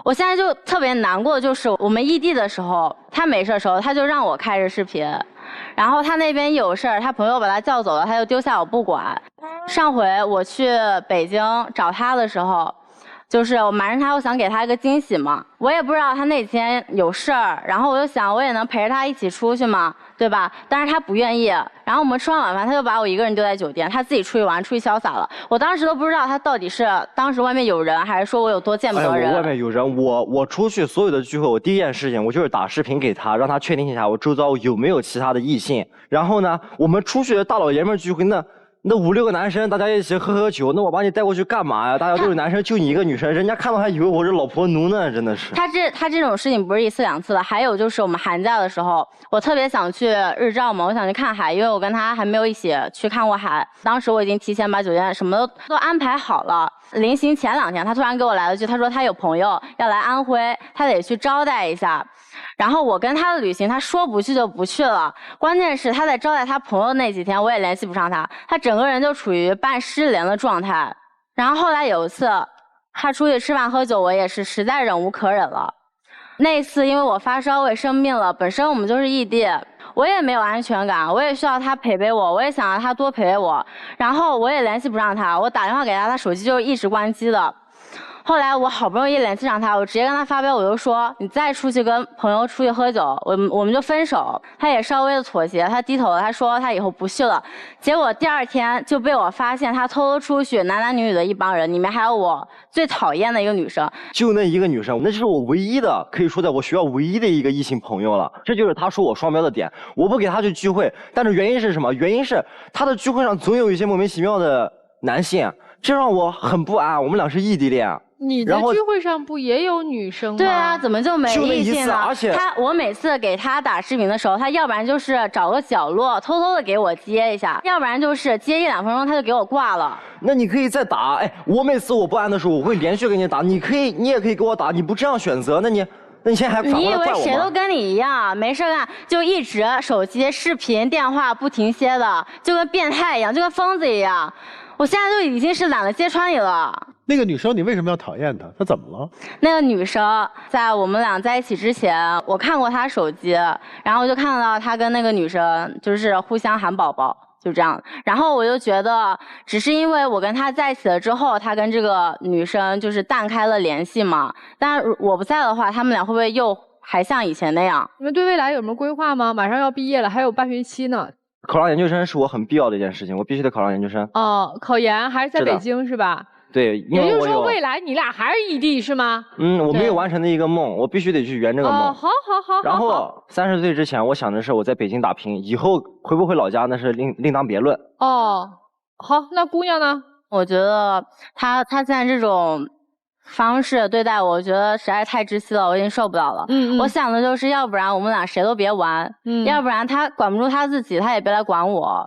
我现在就特别难过，就是我们异地的时候，他没事的时候他就让我开着视频，然后他那边有事儿，他朋友把他叫走了，他就丢下我不管。上回我去北京找他的时候，就是我瞒着他，我想给他一个惊喜嘛，我也不知道他那天有事儿，然后我就想我也能陪着他一起出去嘛，对吧？但是他不愿意，然后我们吃完晚饭他就把我一个人丢在酒店，他自己出去玩，出去潇洒了。我当时都不知道他到底是当时外面有人，还是说我有多见不得人。我外面有人，我出去所有的聚会，我第一件事情我就是打视频给他，让他确定一下我周遭有没有其他的异性。然后呢，我们出去大老爷们聚会那5、6个男生，大家一起喝酒，那我把你带过去干嘛呀？大家都是男生，就你一个女生，人家看到还以为我是老婆奴呢，真的是。他这种事情不是1次2次了，还有就是我们寒假的时候，我特别想去日照嘛，我想去看海，因为我跟他还没有一起去看过海。当时我已经提前把酒店什么都安排好了。临行前2天，他突然给我来了句，他说他有朋友要来安徽，他得去招待一下。然后我跟他的旅行，他说不去就不去了。关键是他在招待他朋友那几天，我也联系不上他，他整个人就处于半失联的状态。然后后来有一次，他出去吃饭喝酒，我也是实在忍无可忍了。那一次因为我发烧，我也生病了，本身我们就是异地，我也没有安全感，我也需要他陪陪我，我也想让他多陪陪我。然后我也联系不上他，我打电话给他，他手机就是一直关机的。后来我好不容易联系上他，我直接跟他发飙，我就说你再出去跟朋友出去喝酒，我们就分手。他也稍微的妥协，他低头了，他说他以后不去了。结果第2天就被我发现他偷偷出去，男女的一帮人，里面还有我最讨厌的一个女生。就那一个女生，那就是我唯一的，可以说在我学校唯一的一个异性朋友了。这就是他说我双标的点。我不给他去聚会，但是原因是什么？原因是他的聚会上总有一些莫名其妙的男性，这让我很不安。我们俩是异地恋。你的聚会上不也有女生吗？对啊，怎么就没异性呢？而且我每次给他打视频的时候，他要不然就是找个角落偷偷的给我接一下，要不然就是接1、2分钟他就给我挂了。那你可以再打，哎，我每次我不安的时候，我会连续给你打，你也可以给我打，你不这样选择，那你现在还反过来怪我吗？你以为谁都跟你一样没事干，就一直手机、视频、电话不停歇的，就跟变态一样，就跟疯子一样。我现在就已经是懒得揭穿你了。那个女生你为什么要讨厌她？她怎么了？那个女生在我们俩在一起之前，我看过她手机，然后我就看到她跟那个女生就是互相喊宝宝。就这样。然后我就觉得，只是因为我跟他在一起了之后，他跟这个女生就是淡开了联系嘛。但我不在的话，他们俩会不会又还像以前那样？你们对未来有什么规划吗？马上要毕业了，还有半学期呢。考上研究生是我很必要的一件事情，我必须得考上研究生。哦，考研还是在北京是吧？对，因为也就是说未来你俩还是异地是吗？我没有完成的一个梦，我必须得去圆这个梦。好。然后30岁之前，我想的是我在北京打拼，以后回不回老家那是另当别论。哦，好，那姑娘呢？我觉得她现在这种方式对待我觉得实在太窒息了，我已经受不了了。我想的就是要不然我们俩谁都别玩，要不然他管不住他自己，他也别来管我，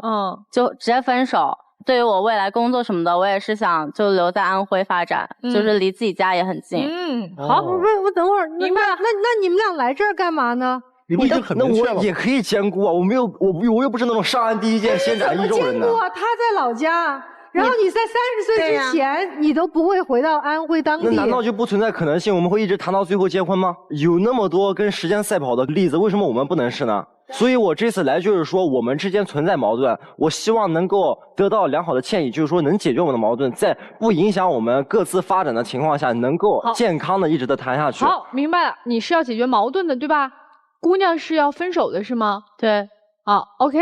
就直接分手。对于我未来工作什么的，我也是想就留在安徽发展，就是离自己家也很近。好，我等会儿，明白了。那你们俩来这儿干嘛呢？你不已经很明确了吗？那我也可以兼顾啊，我又不是那种上岸第一箭先斩意中人的。兼顾啊，他在老家，然后你在30岁之前，你都不会回到安徽当地。那难道就不存在可能性？我们会一直谈到最后结婚吗？有那么多跟时间赛跑的例子，为什么我们不能是呢？所以我这次来就是说，我们之间存在矛盾，我希望能够得到良好的歉意，就是说能解决我们的矛盾，在不影响我们各自发展的情况下，能够健康的一直的谈下去。好，明白了，你是要解决矛盾的，对吧？姑娘是要分手的是吗？对。好 ，OK，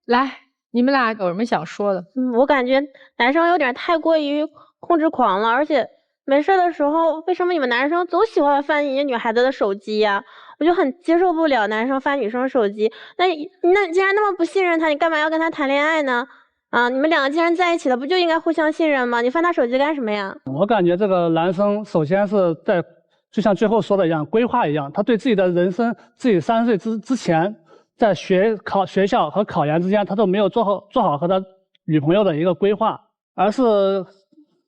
来，你们俩有什么想说的？我感觉男生有点太过于控制狂了，而且没事的时候，为什么你们男生总喜欢翻人家女孩子的手机呀？我就很接受不了男生翻女生手机。那既然那么不信任他，你干嘛要跟他谈恋爱呢？啊，你们两个既然在一起了，不就应该互相信任吗？你翻他手机干什么呀？我感觉这个男生首先是在，就像最后说的一样，规划一样，他对自己的人生，自己30岁之前，在学校和考研之间，他都没有做好和他女朋友的一个规划，而是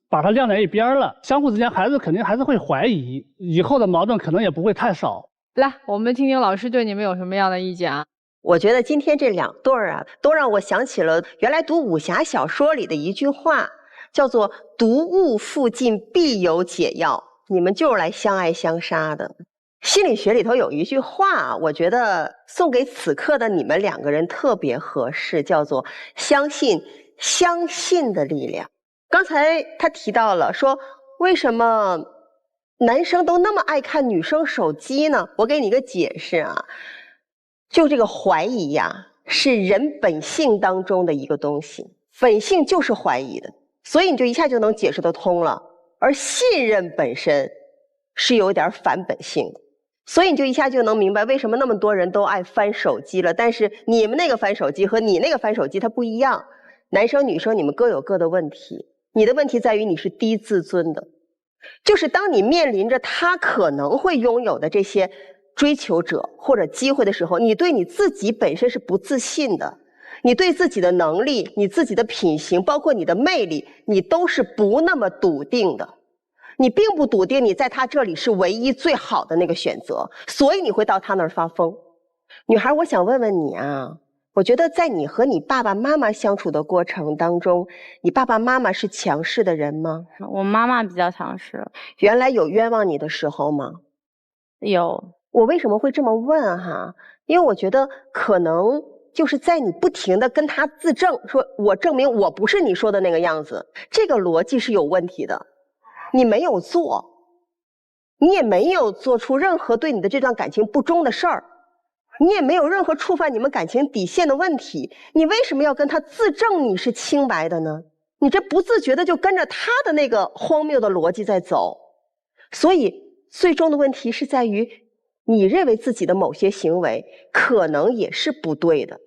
把他晾在一边了。相互之间肯定还是会怀疑，以后的矛盾可能也不会太少。来，我们听听老师对你们有什么样的意见啊？我觉得今天这2对儿啊，都让我想起了原来读武侠小说里的一句话，叫做“毒物附近必有解药”。你们就是来相爱相杀的。心理学里头有一句话，我觉得送给此刻的你们2个人特别合适，叫做“相信的力量”。刚才他提到了说，为什么男生都那么爱看女生手机呢？我给你一个解释啊，就这个怀疑呀，是人本性当中的一个东西，本性就是怀疑的，所以你就一下就能解释得通了。而信任本身是有点反本性的，所以你就一下就能明白为什么那么多人都爱翻手机了。但是你们那个翻手机和你那个翻手机它不一样，男生女生你们各有各的问题，你的问题在于你是低自尊的。就是当你面临着他可能会拥有的这些追求者或者机会的时候，你对你自己本身是不自信的，你对自己的能力、你自己的品行，包括你的魅力，你都是不那么笃定的。你并不笃定你在他这里是唯一最好的那个选择，所以你会到他那儿发疯。女孩，我想问问你啊，我觉得在你和你爸爸妈妈相处的过程当中，你爸爸妈妈是强势的人吗？我妈妈比较强势。原来有冤枉你的时候吗？有。我为什么会这么问哈？因为我觉得可能就是在你不停地跟他自证，说我证明我不是你说的那个样子，这个逻辑是有问题的。你没有做，你也没有做出任何对你的这段感情不忠的事儿，你也没有任何触犯你们感情底线的问题，你为什么要跟他自证你是清白的呢？你这不自觉的就跟着他的那个荒谬的逻辑在走。所以最终的问题是在于你认为自己的某些行为可能也是不对的，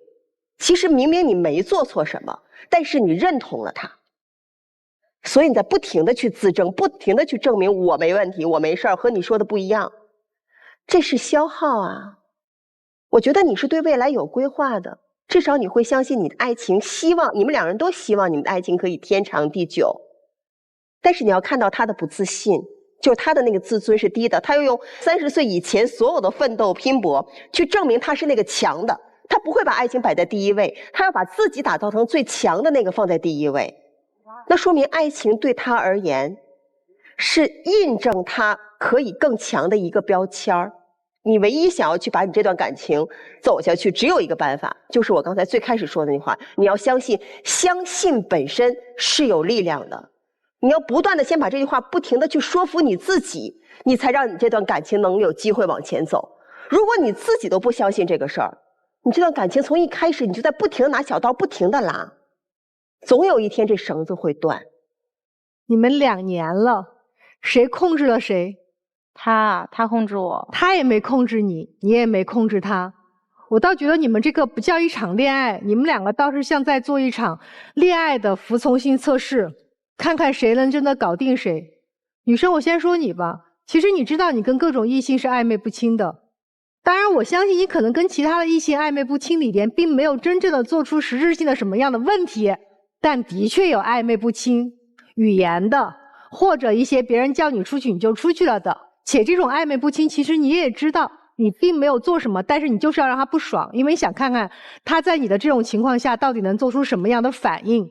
其实明明你没做错什么，但是你认同了他，所以你在不停的去自证，不停的去证明我没问题，我没事儿，和你说的不一样，这是消耗啊。我觉得你是对未来有规划的，至少你会相信你的爱情，希望你们2人都希望你们的爱情可以天长地久。但是你要看到他的不自信，就是他的那个自尊是低的，他又用30岁以前所有的奋斗拼搏去证明他是那个强的，他不会把爱情摆在第一位，他要把自己打造成最强的那个放在第一位。那说明爱情对他而言是印证他可以更强的一个标签儿。你唯一想要去把你这段感情走下去，只有一个办法，就是我刚才最开始说的那句话，你要相信，相信本身是有力量的。你要不断的先把这句话不停的去说服你自己，你才让你这段感情能有机会往前走。如果你自己都不相信这个事儿，你这段感情从一开始你就在不停地拿小刀不停地拉，总有一天这绳子会断。你们2年了，谁控制了谁？他控制我，他也没控制你，你也没控制他。我倒觉得你们这个不叫一场恋爱，你们2个倒是像在做一场恋爱的服从性测试，看看谁能真的搞定谁。女生，我先说你吧，其实你知道你跟各种异性是暧昧不清的。当然我相信你可能跟其他的异性暧昧不清里边并没有真正的做出实质性的什么样的问题，但的确有暧昧不清语言的，或者一些别人叫你出去你就出去了的。且这种暧昧不清其实你也知道你并没有做什么，但是你就是要让他不爽，因为你想看看他在你的这种情况下到底能做出什么样的反应，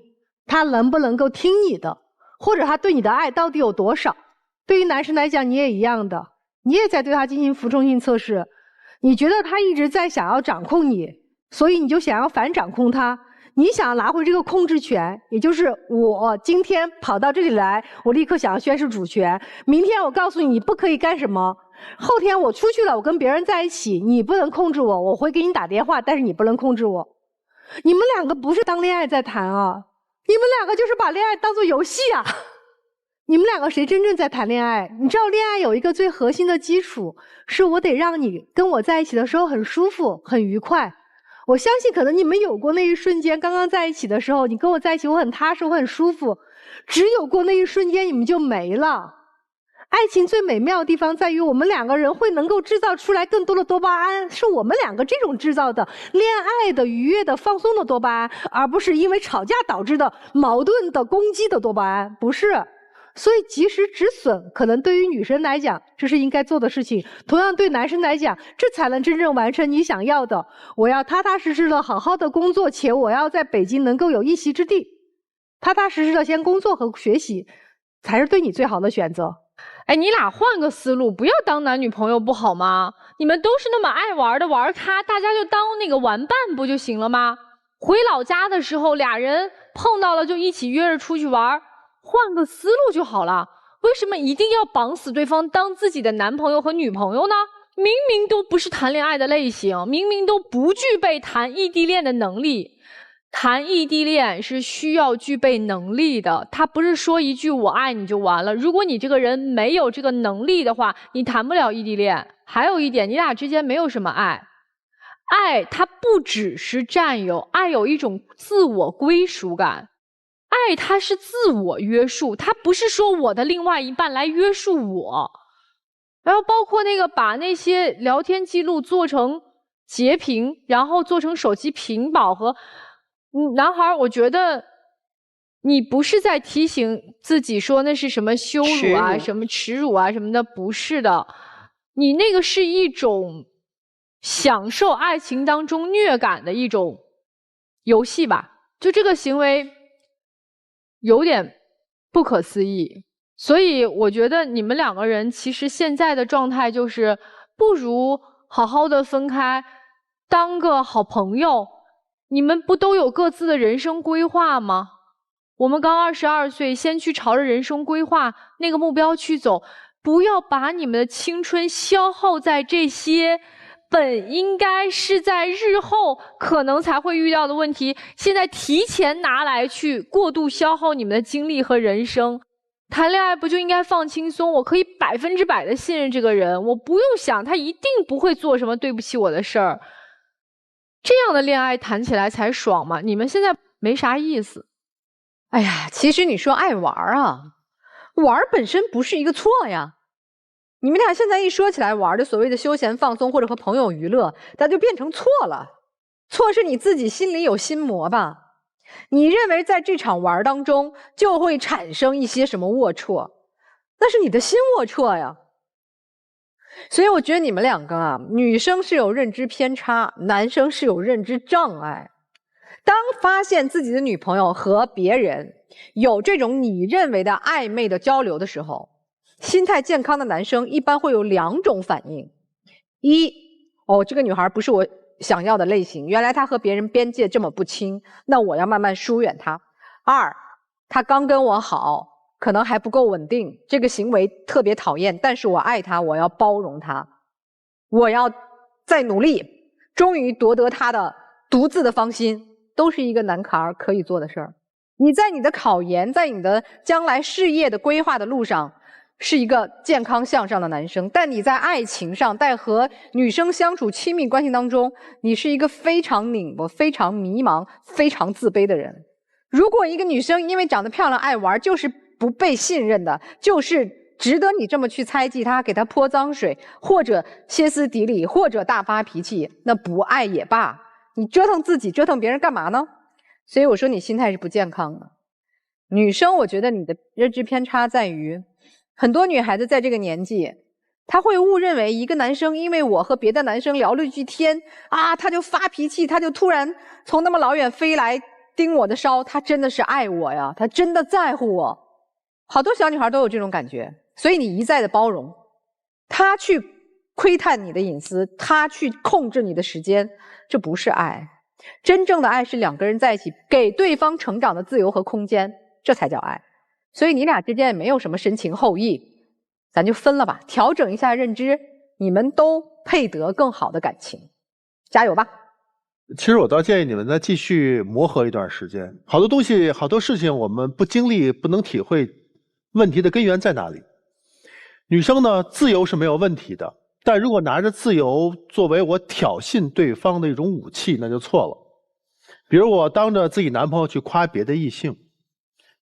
他能不能够听你的，或者他对你的爱到底有多少。对于男生来讲你也一样的，你也在对他进行服从性测试，你觉得他一直在想要掌控你，所以你就想要反掌控他，你想要拿回这个控制权，也就是我今天跑到这里来，我立刻想要宣示主权，明天我告诉你你不可以干什么，后天我出去了，我跟别人在一起，你不能控制我，我会给你打电话，但是你不能控制我。你们2个不是当恋爱在谈啊，你们2个就是把恋爱当作游戏啊。你们2个谁真正在谈恋爱？你知道恋爱有一个最核心的基础，是我得让你跟我在一起的时候很舒服很愉快。我相信可能你们有过那一瞬间，刚刚在一起的时候，你跟我在一起我很踏实我很舒服，只有过那一瞬间你们就没了。爱情最美妙的地方在于我们2个人会能够制造出来更多的多巴胺，是我们2个这种制造的恋爱的愉悦的放松的多巴胺，而不是因为吵架导致的矛盾的攻击的多巴胺，不是。所以及时止损可能对于女生来讲这是应该做的事情，同样对男生来讲这才能真正完成你想要的，我要踏踏实实的好好的工作，且我要在北京能够有一席之地，踏踏实实的先工作和学习才是对你最好的选择。哎，你俩换个思路，不要当男女朋友不好吗？你们都是那么爱玩的玩咖，大家就当那个玩伴不就行了吗？回老家的时候俩人碰到了就一起约着出去玩，换个思路就好了。为什么一定要绑死对方当自己的男朋友和女朋友呢？明明都不是谈恋爱的类型，明明都不具备谈异地恋的能力。谈异地恋是需要具备能力的，他不是说一句我爱你就完了。如果你这个人没有这个能力的话，你谈不了异地恋。还有一点，你俩之间没有什么爱，爱它不只是占有，爱有一种自我归属感，爱它是自我约束，它不是说我的另外一半来约束我。然后包括那个把那些聊天记录做成截屏，然后做成手机屏保和男孩，我觉得你不是在提醒自己说那是什么羞辱啊、什么耻辱啊什么的，不是的，你那个是一种享受爱情当中虐感的一种游戏吧，就这个行为有点不可思议。所以我觉得你们两个人其实现在的状态就是不如好好的分开，当个好朋友。你们不都有各自的人生规划吗？我们刚22岁，先去朝着人生规划那个目标去走，不要把你们的青春消耗在这些本应该是在日后可能才会遇到的问题，现在提前拿来去过度消耗你们的精力和人生。谈恋爱不就应该放轻松？我可以100%的信任这个人，我不用想他一定不会做什么对不起我的事儿。这样的恋爱谈起来才爽嘛！你们现在没啥意思。哎呀，其实你说爱玩啊，玩本身不是一个错呀。你们俩现在一说起来玩的所谓的休闲放松或者和朋友娱乐，那就变成错了。错是你自己心里有心魔吧？你认为在这场玩当中就会产生一些什么龌龊，那是你的心龌龊呀。所以我觉得你们两个啊，女生是有认知偏差，男生是有认知障碍。当发现自己的女朋友和别人有这种你认为的暧昧的交流的时候，心态健康的男生一般会有2种反应。这个女孩不是我想要的类型，原来她和别人边界这么不清，那我要慢慢疏远她。2，她刚跟我好，可能还不够稳定，这个行为特别讨厌，但是我爱她，我要包容她，我要再努力，终于夺得她的独自的芳心，都是一个男孩可以做的事儿。你在你的考研，在你的将来事业的规划的路上，是一个健康向上的男生，但你在爱情上，在和女生相处亲密关系当中，你是一个非常拧巴、非常迷茫、非常自卑的人。如果一个女生因为长得漂亮爱玩，就是不被信任的，就是值得你这么去猜忌她，给她泼脏水，或者歇斯底里，或者大发脾气，那不爱也罢，你折腾自己折腾别人干嘛呢？所以我说你心态是不健康的。女生我觉得你的认知偏差在于，很多女孩子在这个年纪，她会误认为一个男生因为我和别的男生聊了一句天啊，他就发脾气，他就突然从那么老远飞来盯我的梢，他真的是爱我呀，他真的在乎我。好多小女孩都有这种感觉，所以你一再的包容，他去窥探你的隐私，他去控制你的时间，这不是爱。真正的爱是两个人在一起，给对方成长的自由和空间，这才叫爱。所以你俩之间也没有什么深情厚谊，咱就分了吧，调整一下认知，你们都配得更好的感情，加油吧。其实我倒建议你们再继续磨合一段时间，好多东西好多事情我们不经历不能体会问题的根源在哪里。女生呢，自由是没有问题的，但如果拿着自由作为我挑衅对方的一种武器，那就错了。比如我当着自己男朋友去夸别的异性，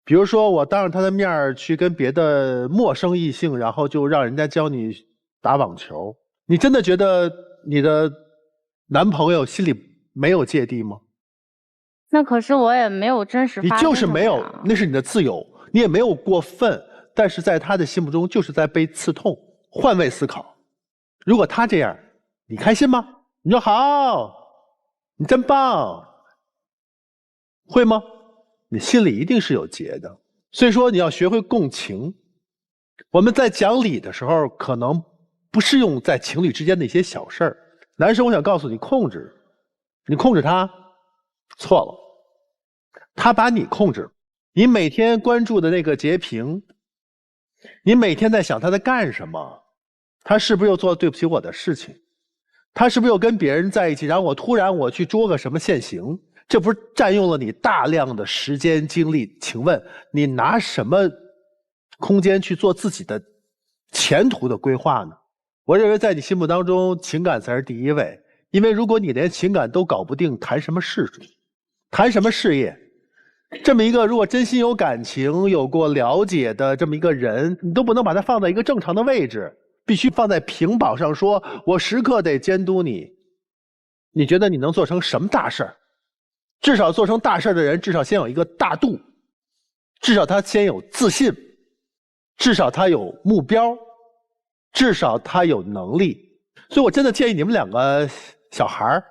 比如说我当着他的面去跟别的陌生异性，然后就让人家教你打网球，你真的觉得你的男朋友心里没有芥蒂吗？那可是我也没有真实发生。你就是没有，那是你的自由，你也没有过分，但是在他的心目中就是在被刺痛。换位思考，如果他这样，你开心吗？你说好，你真棒，会吗？你心里一定是有结的。所以说你要学会共情。我们在讲理的时候，可能不适用在情侣之间的一些小事儿。男生，我想告诉你，你控制他错了，他把你控制。你每天关注的那个截屏，你每天在想他在干什么，他是不是又做了对不起我的事情，他是不是又跟别人在一起，然后突然我去捉个什么现行，这不是占用了你大量的时间精力？请问你拿什么空间去做自己的前途的规划呢？我认为在你心目当中，情感才是第一位。因为如果你连情感都搞不定，谈什么事业？谈什么事业？这么一个如果真心有感情、有过了解的这么一个人，你都不能把他放在一个正常的位置，必须放在屏保上说，我时刻得监督你。你觉得你能做成什么大事儿？至少做成大事的人，至少先有一个大度，至少他先有自信，至少他有目标，至少他有能力。所以我真的建议你们两个小孩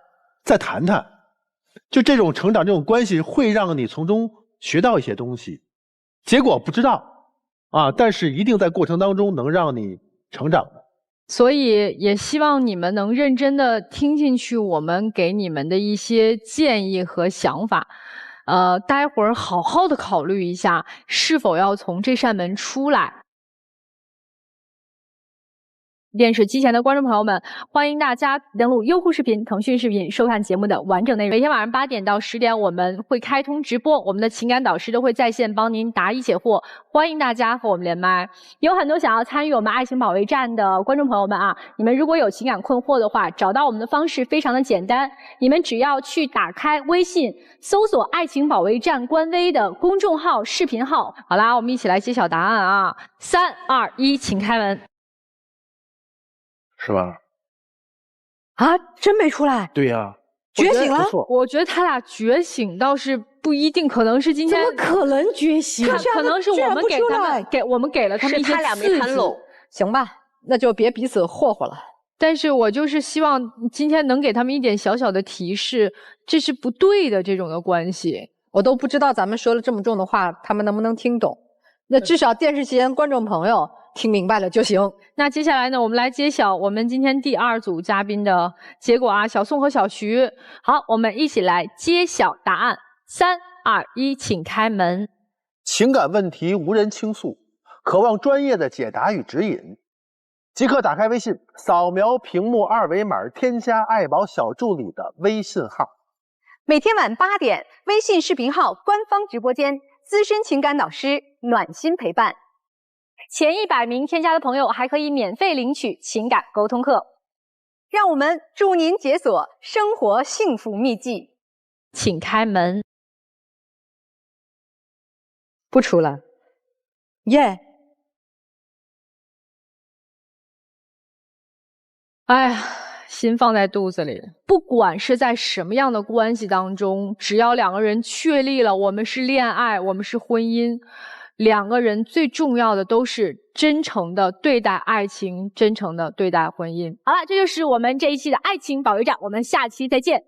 再谈谈，就这种成长这种关系会让你从中学到一些东西，结果不知道啊，但是一定在过程当中能让你成长的。所以也希望你们能认真的听进去我们给你们的一些建议和想法，待会儿好好的考虑一下是否要从这扇门出来。电视机前的观众朋友们，欢迎大家登录优酷视频、腾讯视频收看节目的完整内容。每天晚上8点到10点，我们会开通直播，我们的情感导师都会在线帮您答疑解惑，欢迎大家和我们连麦。有很多想要参与我们爱情保卫战的观众朋友们啊，你们如果有情感困惑的话，找到我们的方式非常的简单，你们只要去打开微信，搜索爱情保卫战官微的公众号、视频号。好啦，我们一起来揭晓答案啊！3、2、1，请开门。是吧？啊，真没出来？对呀，觉醒了。我觉得他俩觉醒倒是不一定，可能是今天怎么可能觉醒？可能是我们给他们给了他们一些刺激。是他俩没谈拢，行吧？那就别彼此霍霍了。但是我就是希望今天能给他们一点小小的提示，这是不对的这种的关系。我都不知道咱们说了这么重的话，他们能不能听懂？那至少电视机前观众朋友，听明白了就行。那接下来呢，我们来揭晓我们今天第2组嘉宾的结果啊，小宋和小徐。好，我们一起来揭晓答案。3、2、1，请开门。情感问题无人倾诉，渴望专业的解答与指引，即刻打开微信，扫描屏幕2维码，添加爱宝小助理的微信号。每天晚8点，微信视频号官方直播间，资深情感导师暖心陪伴。前100名添加的朋友还可以免费领取情感沟通课。让我们助您解锁生活幸福秘籍。请开门。不出来，耶！哎呀，心放在肚子里。不管是在什么样的关系当中，只要2个人确立了我们是恋爱，我们是婚姻，2个人最重要的都是真诚的对待爱情，真诚的对待婚姻。好了，这就是我们这一期的爱情保卫战，我们下期再见。